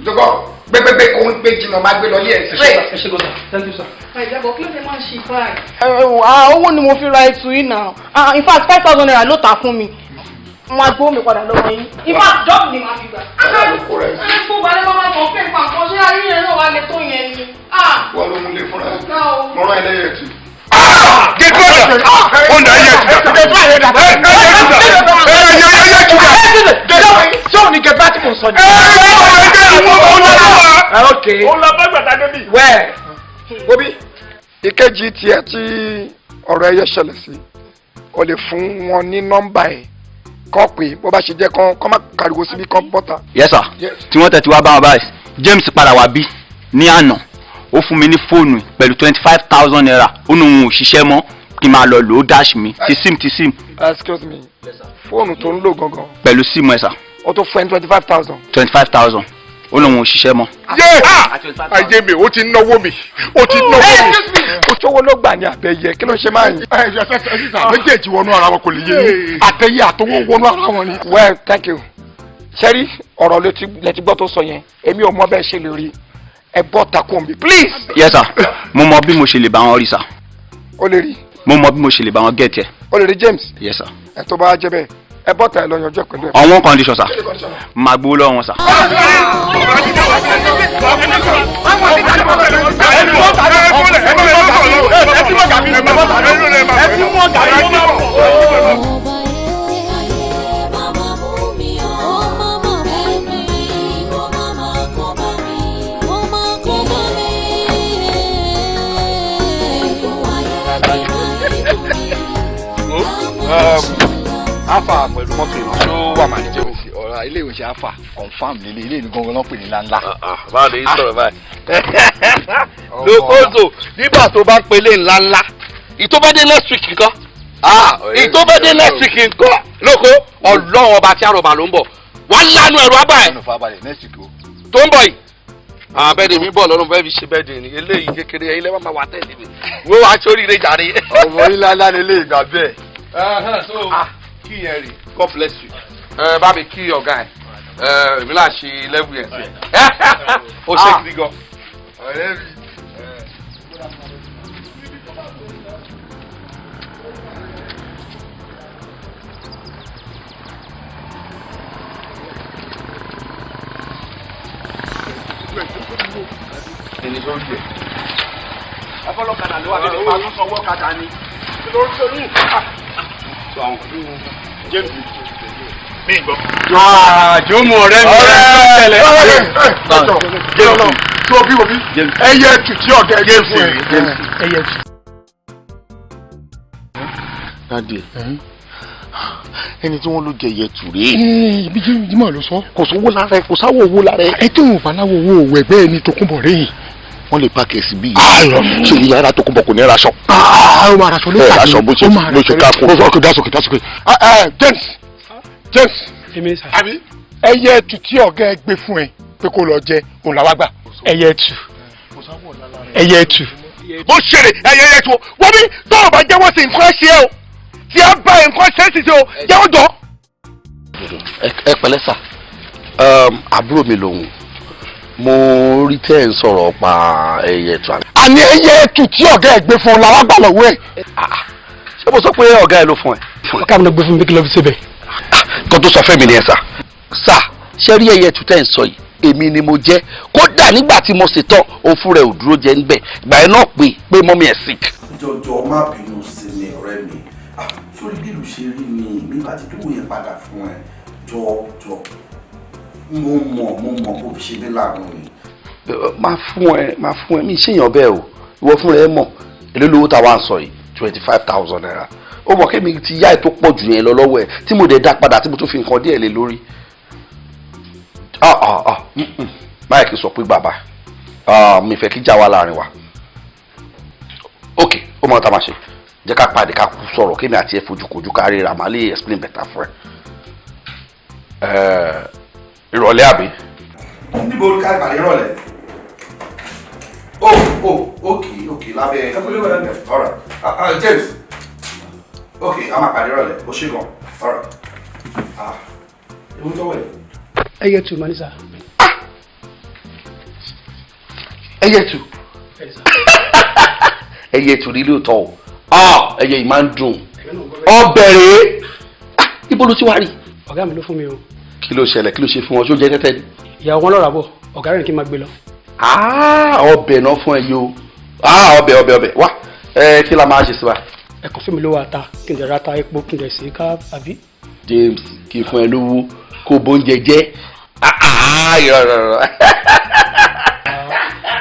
jọ̀gọ́ gbẹgbẹgbẹ kò ń gbé jìnnà máa gbé lọ lé ẹ̀ straight. ẹ ṣe gọ́sà thank you sir. ìjàgbọ́ kí ló ṣe máa ń ṣe báyìí. owó ni mo fi ra ẹtù yìí náà in fact 5,000 naira ló tà fún mi máa gbó mi padà lọ́wọ́ yín in fact jọ́ọ̀bù ni màá fi gbà. ẹ fún balẹ̀ máa mọ̀ pé nǹkan ṣé ayé yẹn náà wà lè tó yẹn ni. wọ́n ló mú lé fúnra ẹ̀ mọ́rán ẹlẹ́yẹ̀ tì. Get brother! On the ṣé o ní kẹfẹ́ àti kò sọ ní. wẹ́ẹ̀ Bóbí ìkejì tiẹ̀ tí ọ̀rọ̀ ẹyẹ ṣẹlẹ̀ sí o lè fún wọn ní nọ́mbà ẹ̀ kọ́ pé bó bá ṣe jẹ́ kọ́ má kariwo síbi kan bọ́ta. Yes sir. Tí wọ́n tẹ̀tí wá bá wọn báyìí James padà wá bí ní àná ó fún mi ní fóònù pẹ̀lú 25,000 naira ó ní òun ò ṣiṣẹ́ mọ́ kí n máa lọ lò ó dash mi ti sim. Excuse me fóònù tó ń lò gangan. pẹ̀lú sim ẹ̀ sà. ó tó fún ẹ 25,000. 25,000 ó lóun ò ṣiṣẹ́ mọ́. ayé mi ó ti náwó mi ó ti náwó mi. oṣoowo ló gbà ní àtẹyẹ kí ló ń ṣe máa yìn. méjèèjì wọnú ara wọn kò lè yé mi àtẹyẹ àtọwọ́ wọnú ara wọn ni. well thank you. sẹ́rí ọ̀rọ̀ lẹ́tí gbọ́ tó sọ yẹn èmi ò mọ bẹ́ẹ̀ ṣe lè rí ẹ bọ́ takùn mi please. Yes sir mo mọ bí mo ṣe lè bá wọn rí sà. o lè rí. mo mọ bí mo ṣe lè bá wọn gẹ̀ẹ́tì ẹ̀. o lè rí James. Yes sir. ẹ tó bá jẹ bẹ́ẹ̀ ẹ bọ́ ta ẹ lọ yanjú ẹ pẹ̀lú ẹ. on one condition sir máa gbowó lọ́wọ́ wọn sà. afa pẹ̀lú mọ́tò ìlú tó wà máa ní jẹ́ òsì ọ̀rọ̀ ilé ìwòsàn afa confam lélẹ̀ ilé ìlú gangan náà pè ní ńláńlá. báwo lè sọ̀rọ̀ báyìí. lókòzò nígbà tó bá ń pelé ńláńlá ìtòbádé next week nǹkan ìtòbádé next week nǹkan lóko ọlọ́run ọba tí àròbà ló ń bọ̀ wá lánàá ẹ̀rọ abá ẹ̀ tó ń bọ̀ yìí. bẹ́ẹ̀ni mi bọ̀ lọ́rùn bẹ́ẹ̀ fi ṣe bẹ́ẹ̀ ni eléyìí kékeré ilé wa máa wà tẹ̀lé mi wo wá sórí ilé jàre. ọmọ ilé ńlá ni ilé ìgbà bẹ́ẹ̀. kí yẹn rí God bless you. bá mi kí ọ̀gá ẹ̀ èmi náà ṣe lẹ́wù yẹn sí ó ṣe gidi gan. ọ̀rẹ́ mi. ẹni tó ń jẹ afọlọkadà ló wà kí ló ń sanwó kadà ni lórí sórí tó àwọn james mi gbọ́. jọ àjò mọ ọ̀rẹ́ mi tẹ́lẹ̀ jẹun tí o bí wo bí ẹyẹ tutù ọgá ẹyẹ fún ẹ ẹyẹ tutù. dadi ẹni tí wọ́n ló jẹ yẹtù rèé. ibi jimá ló sọ. kò sówó lára ẹ kò sáwọ owó lára ẹ. ẹ tí wọn bá láwọ owó òwò ẹgbẹ́ ẹni tó kún bọ̀ rèé. wọ́n lè pàkẹ́ sí bí yìí ṣe ìyá ara tó kún bọ̀ kò ní raṣọ. ó máa raṣọ ló ẹ raṣọ bó ṣe ká kó. ó dásòkè dásòkè. James àbí ẹyẹ tutù ọ̀gá ẹ gbé fún ẹ pé kó lọ jẹ òun làwa gbà ẹyẹ tù ẹyẹ tù. bó ṣeré ẹyẹ tù wọ́n bí tọ́wọ́ bá jẹ́wọ́ sí nǹkan ṣe é o tí a bá nǹkan ṣe é sì ṣe o jẹ́wọ́ jọ. ẹ pẹ̀lẹ́ sà àbúrò mi lòun mo rí tẹ́ ẹ̀ ń sọ̀rọ̀ pa ẹyẹ tù. àní ẹyẹ tù tí ọ̀gá ẹ gbé fún un làwa gbà lọ́wọ́ ẹ̀. ṣé mo sọ pé ọ̀gá ẹ ló fún ẹ. ọ̀gá mi ló gbé fún mi kí ló fi ṣe bẹ́ẹ̀. kan tó sọ fẹ́ mi ni ẹ sà ṣé rí ẹyẹ tù tẹ́ ẹ̀ ń sọ yìí èmi ni mo jẹ́ kódà nígbà tí mo ṣetán òun fúnra ẹ̀ ò dúró jẹ́ níbẹ̀ ìgbà yẹn náà pé mọ́mí ẹ̀ sick. jọjọ má bínú sí mi ọ̀rẹ́ mi sórí bí ìlú ṣe rí ni nígbà tí tó yẹn padà fún ẹ jọ mo mọ̀ kó fi ṣe dé láàánú mi máa fún ẹ mi ṣèyàn bẹ́ẹ̀ o ìwọ fúnra ẹ mọ̀ èló lówó tá a wá ń sọ yìí 25,000 naira ó mọ̀ kémi ti yá ètò pọ̀ jù yẹn lọ lọ́wọ́ ẹ̀ tí mo dẹ̀ dá padà tí mo tún fi nǹkan díẹ̀ lé lórí. báyìí kì í sọ pé bàbá mi fẹ́ kí já wa láàrin wa ok ó mọ̀ tá a máa ṣe jẹ́ ká pàdé ká kú sọ̀rọ̀ kémi àti ẹ̀ fojúkojú ká ríra màá lè explain better fún ẹ. ìrọ̀lẹ́ àbí. níbo ló ká ìpàdé ìrọ̀lẹ́. ok lábẹ́ alright James ok a máa pàdé ìrọ̀lẹ́ o ṣe gan alright ewu tó wẹ̀. ẹyẹ tù manisa. ẹyẹ tù ẹyẹ tù rí lóòótọ́ o ẹyẹ yìí máa ń dùn ọbẹ̀ rèé ibo ló ti wá rí. ọ̀gá mi ló fún mi o. kí ló ṣẹlẹ̀ kí ló ṣe fún ọ ṣó jẹ́ tẹ́tẹ́ ni. ìyàwó wọn lọ́ra bọ̀ ọ̀gá rẹ̀ kí n máa gbé lọ. ọbẹ̀ náà fún ẹ yìí o ọbẹ̀ wá kí la máa ṣe sí wa. ẹ kàn fún mi lówó ata kí n dẹ̀ ra ata epo kí n dẹ̀ sí ká àbí. James kí n fún ẹ lówó kó bóúnjẹ jẹ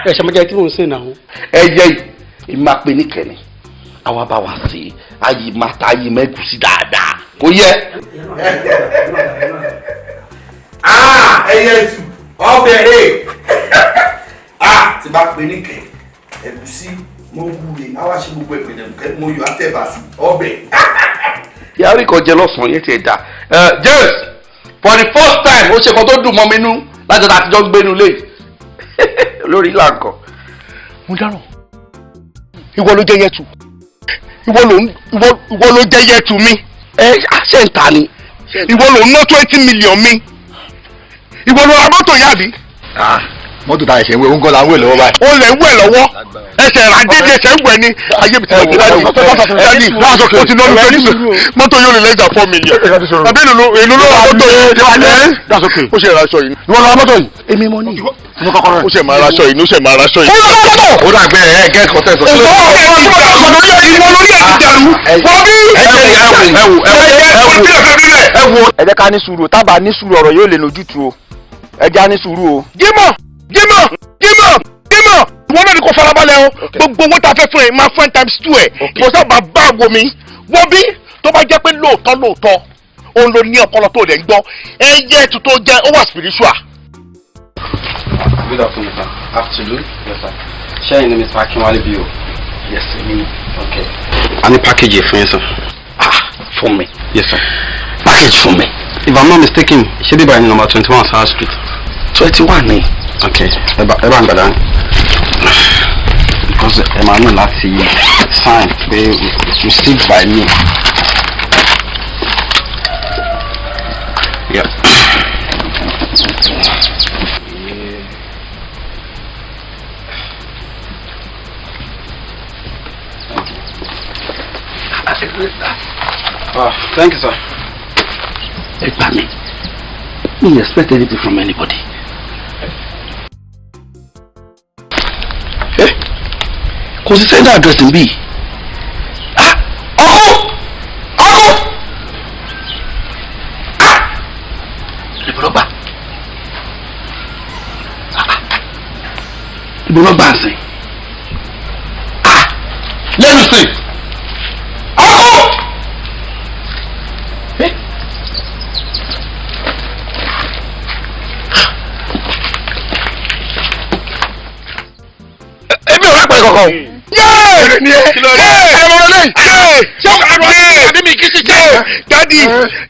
ẹ ṣàmọ̀jẹ́ tí mò ń sè náà. ẹ yẹ yìí máa pe ní kẹ́ni àwa bá wa sí ayé mata ayé mẹ́gùsí dáadáa kò yẹ. ẹyẹ tù ọbẹ̀ rẹ̀ tí bá pe ní kẹ́ ẹ̀gúsí mo wúre àwa ṣe gbogbo ẹ̀pẹ̀dẹ̀ mo yọ àtẹ̀bà sí ọbẹ̀. yàrá ìkọjẹ lọ́sàn-án yẹn ti ẹ̀ dá. James for the first time ó ṣe kan tó dùn mọ́ mi nú láti ọ̀dà àtijọ́ gbénu lé lórí ìlànà. mo dáràn ìwọ ló jẹ yẹtù ìwọ ló jẹ yẹtù mi. ṣé ń ta ni. ìwọ ló ń ná 20 million mi ìwọ ló ra mọ́tò yàbí. mọ́tò tá a ṣe ń wé ń gọ́ la ń wé lọ́wọ́ báyìí. o lè ń wé lọ́wọ́ ẹsẹ̀ ràdéjì ẹsẹ̀ ń wẹ̀ ni ayé mi ti wọ́n ti dájú láàṣọ o ti lọ́nu pẹ̀lú mọ́tò yóò lè lẹ́jà 4 million àbí èlò ló ra mọ́tò yìí ó ṣe ìraṣọ yìí. ìwọ ló ra mọ́tò yìí. èmi mọ́ ní ó ṣe máa raṣọ yìí ó ṣe máa raṣọ yìí. ó dà gbé ẹ gẹ́ kọ́tẹ́ sọ. ẹ jẹ́ ká ní sùúrù tábà ní sùúrù ọ̀rọ̀ yóò lè lójútu o ẹ jẹ́ á ní sùúrù o. jímọ̀ ìwọ náà ni kò farabalẹ̀ o gbogbo owó tá a fẹ́ fún ẹ máa fún ẹ times 2 ẹ kò sábà bá wo mi wọ́n bí tó bá jẹ́ pé lóòótọ́ òun ló ní ọpọlọ tó lè ń gbọ́ ẹ jẹ́ ètò tó jẹ́ ó wà spiritual. Good afternoon, sir. Afternoon? Yes, sir. Sharing name is Akinwale Bio. Yes, sir. Okay. Any package for you, sir? For me? Yes, sir. Package for me? If I'm not mistaken, should be by number 21 South Street. 21, eh? Okay. Eba Ngadan. Because Emmanuel láti sign pé received by me. Yeah. Thank you, sir. Me expect anything from anybody. Kò sí sender address ń bí. Ibo ló gbà ń sìn. Let me see.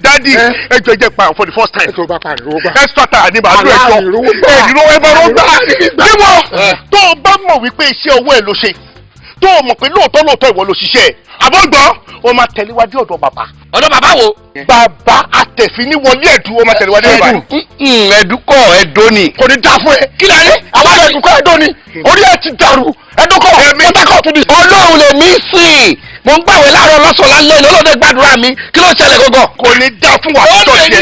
Daddy, ẹjọ jẹ pa for the first time. Extra time ni màá lo ẹjọ. Ẹ̀rọ gbà. Níwọ̀ tó o bá mọ̀ wípé iṣẹ́ owó ẹ̀ ló ṣe tó o mọ̀ pé lóòótọ́ ìwọ ló ṣiṣẹ́ ẹ̀ àbọ̀gbọ́n o máa tẹ̀lé wájú ọ̀dọ̀ bàbá. ọ̀dọ̀ bàbá wo. Bàbá àtẹ̀fíníwọlé ẹ̀dùn o máa tẹ̀lé wájú bàbá. ẹ̀dùkọ̀ ẹ̀dọ́ ni. Kò ní dáa fún ẹ. Kí la rí? Àwọn ẹ̀dùkọ̀ ẹ̀dọ́ ni. Orí ẹ̀ ti dàrú. Ẹ̀dùkọ̀ ẹ̀mí tún ni. Ọlọ́run lè mí sìn. Mo ń gbàwé láàárọ̀ lọ́sàn-án lálẹ́ ní olóde gbàdúrà mi. Kí ló ṣẹlẹ̀ gangan? Kò ní dáa fún wa títọ́ ṣe.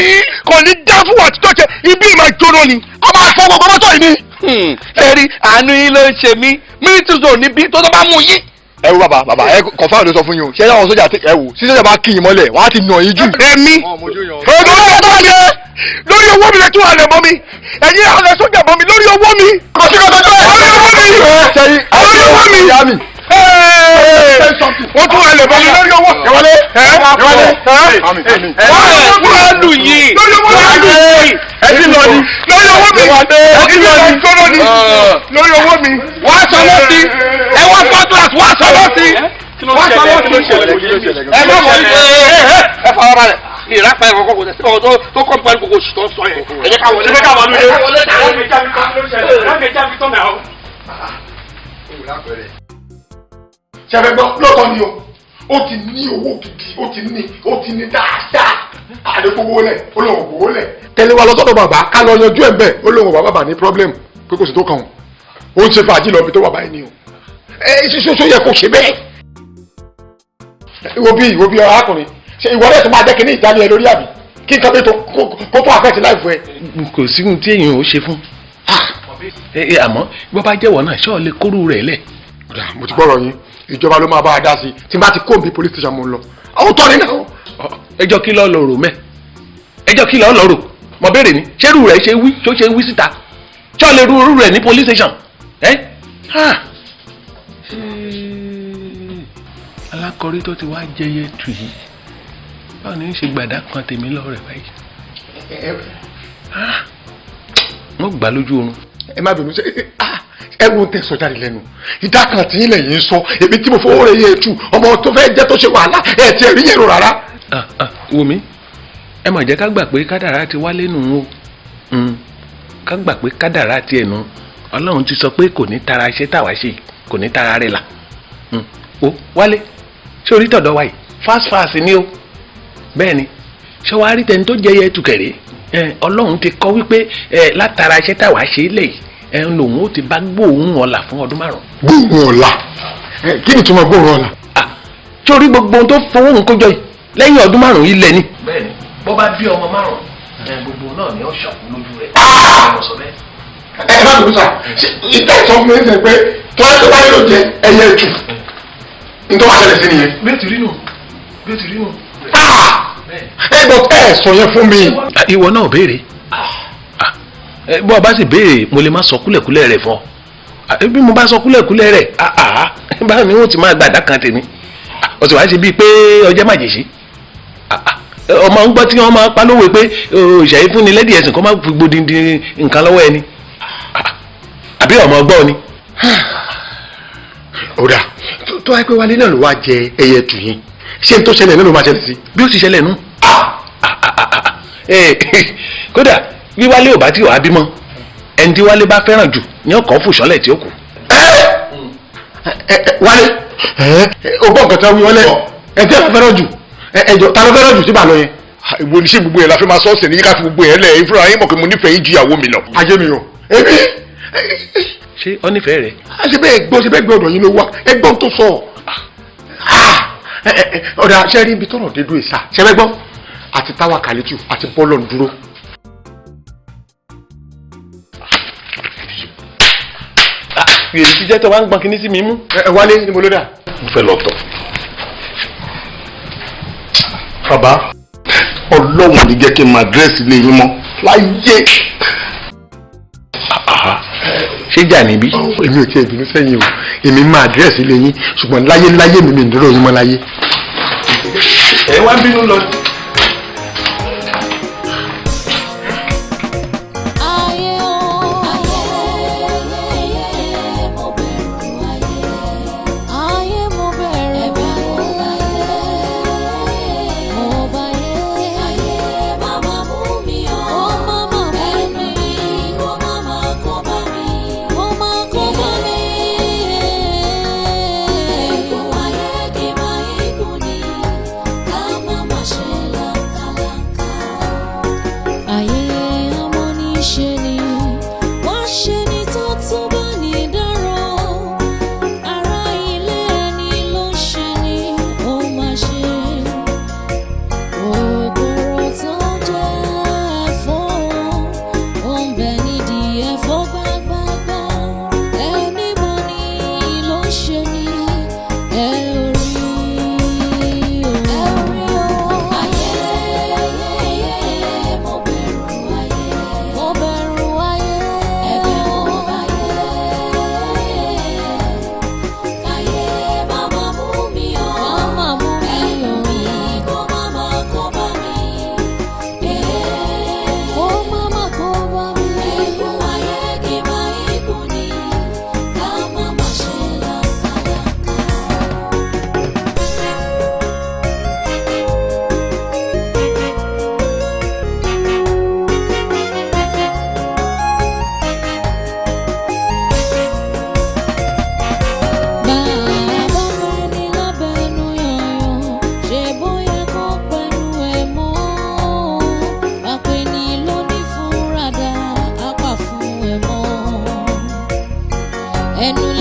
Kò ní dáa fún wa títọ́ ṣe. Ibi ìmọ̀ ìjóná ni. A máa fọ gbogbo mọ́tò yìí ni. Ẹ̀rí àánú yín ló ń ṣe mí. Mílítì zone níbí tó bá mú yín. Ẹ wo bàbá ẹ kọfà ló sọ fún yín o ṣé àwọn sójà ẹ wò sí sójà bá kí yín mọ́lẹ̀ wọ́n á ti nà yín jù. Èmi lórí owó mi lè tún àlẹ̀ mọ́ mi ẹ̀yin àlẹ̀ sójà mọ́ mi lórí owó mi. Kò sí kọ́tọ́ ìyá mi. wọ́n tún wà lè bọ́ mi lórí owó. ìwọlé wọ́n lù yìí. ẹ ti lọ ni. lórí owó mi. ẹ ti lọ ni. gbọ́dọ̀ ni. lórí owó mi. wọ́n á sọ lọ́sí. ẹ wọ́n fọ́túrà wọ́n á sọ lọ́sí. wọ́n á sọ lọ́sí. ẹ má mọ̀ ní. ẹ fọwọ́ balẹ̀. ìrápá ẹ̀rọ kọ̀ọ̀kan tẹ̀sí ọ̀hún tó kọ́ pẹ̀lú gbogbo oṣù tó ń sọ yẹn. ẹ jẹ́ ká wọlé. ẹ jẹ́ ká wọlé. ṣẹ́fẹ̀ gbọ́ lọ́tọ̀ ni o ó ti ní owó gidi ó ti ní dáadáa àdékòwò lẹ̀ olóhùn gbowó lẹ̀. tẹ́lẹ̀ wa lọ́sọ̀dọ̀ bàbá ká lọ yanjú ẹ̀ bẹ́ẹ̀ olóhùn bàbá ní problem pé kò sí tó kàn ó ń ṣe fàájì lọ bí tó wà báyìí ni o ẹ ṣoṣo yẹ kó ṣe bẹ́ẹ̀. wo bí arákùnrin ṣe ìwọlé tó máa jẹ́ kí ní ìdálẹ́ ẹ lórí àbí kí nǹkan bí kó tó àfẹ́sí láì fún ẹ. kò sí ohun tí èèyàn ò ṣe fún àmọ́ bí wọ́n bá jẹ́wọ́ náà ṣọ́ọ̀ lè kóró rẹ̀ lẹ̀. mo ti gbọ́rọ̀ yín ìjọba ló máa bá a dá sí i tí n bá ti kó bí police station mo ń lọ àwọn tọ́ ni náà. ẹjọ́ kí lọ́ọ́ lọ rò mẹ́ ẹjọ́ kí lọ́ọ́ lọ rò mo béèrè ni ṣé irú rẹ̀ ṣe wí síta ṣọ́ọ̀ lè ru irú rẹ̀ ní police station alákọ̀rí tó ti wá jẹyẹ tù yìí báwo ni ń ṣe gbàdá kan tèmi lọ rẹ̀ báyìí wọ́n gbà lójú oorun. ẹ má bínú ṣe ẹrù tẹ sọ jáde lẹ́nu ìdá kan tí ilẹ̀ yìí ń sọ èmi tí mo fowó rẹ̀ yẹ tu ọmọ tó fẹ́ jẹ́ tó ṣe wàhálà ẹ̀ tí ẹ̀ rí yẹn rò rárá. Wùmí ẹ mà jẹ́ ká gbà pé kádàrá ti wálé nù o ká gbà pé kádàrá ti ẹ̀ nù Ọlọ́run ti sọ pé kò ní tara iṣẹ́ tàwa ṣe kò ní tara rẹ̀ là o wálé ṣé orí tọ̀dọ̀ wa yìí fast ni o bẹ́ẹ̀ ni ṣé wàá rí tẹni tó jẹ́ yẹ tukẹ̀rẹ́ Ọlọ́run ti kọ́ wípé látara iṣẹ́ tàwa ṣe lẹ́yìn lòun ó ti bá gbóòórùn ọ̀la fún ọdún 5. gbóòórùn ọ̀la kí ni túmọ̀ gbóòórùn ọ̀la. sórí gbogbo ohun tó fowó ń kójọ yìí lẹ́yìn ọdún 5 yìí lẹ́ni. bẹ́ẹ̀ni bó bá bí ọmọ 5 gbogbo náà ni ó ṣàkó lójú rẹ̀. ẹ má dùn sá ìtẹ́ ìsọ fún mi ṣe pé tọ́lá tó bá yóò jẹ ẹyẹ ẹtù nítorí wàá ṣẹlẹ̀ sí nìyẹn. bí ó ti rí nù. ẹ bọ ẹ sọ yẹn fún mi. ìwọ náà béèrè bó o bá sì béèrè mo lè má sọ kúlẹ̀kúlẹ̀ rẹ̀ fún ọ bí mo bá sọ kúlẹ̀kúlẹ̀ rẹ̀ báwo ni wọ́n ti máa gbàdá kan tèmi o sì wá ṣe bíi pé ọjọ́ màjèṣí ọmọ ń gbọ́ tí wọ́n máa pa lówe pé ìṣẹ̀yìn fún ni lẹ́dí ẹ̀sìn kó má fi gbòdìdì nǹkan lọ́wọ́ ẹni àbí ọmọ gbọ́ ni. ó dà tó wáyé pé wálé náà ló wá jẹ ẹyẹ tù yín ṣé n tó ṣẹlẹ̀ náà ló máa ṣẹlẹ̀ sí. bí ó ti ṣẹlẹ̀ nù. kódà bí wálé ò bá tí ò á bímọ ẹni tí wálé bá fẹ́ràn jù ní ọkọ̀ fòṣọ́lẹ̀ tí ó kù. wálé o gbọ́ nǹkan tí wọ́n wí wọlé ẹ tí ẹ fẹ́ràn jù ẹjọ ta ló fẹ́ràn jù sí bàlọ́ yẹn. ìwọ ní ṣé gbogbo yẹn la fẹ́ máa sọ́ọ̀sì ní ká fi gbogbo yẹn lẹ̀ ìfúnra yín mọ̀ pé mo nífẹ̀ẹ́ yín ju ìyàwó mi lọ. ajé mi o èmi. ṣé ọ nífẹ̀ẹ́ rẹ. ṣé bẹ́ẹ̀ gbọ́ ọ̀dọ̀ yín ló wá ẹgbọ́n tó sọ. ọ̀dà ṣe rí ibi tọ́rọ̀ dédú ìsà ṣẹlẹ̀ gbọ́ àti táwa kàlẹ́tù àti bọ́ọ̀lù ń dúró. èyí ti jẹ́ tó wá ń gbọ́n kínní sí mi mú. ẹ wálé ni mo ló dà. mo fẹ́ lọ tọ̀. bàbá ọlọ́run ní jẹ́ kí n máa dírẹ́sì lé yín mọ́ láyé. ṣé jà níbí. èmi ò tiẹ̀ bínú sẹ́yìn o èmi máa dírẹ́sì lé yín ṣùgbọ́n láyé mi ń dúró yín mọ́ láyé. ẹ wá bínú lọ. Shell. ẹnu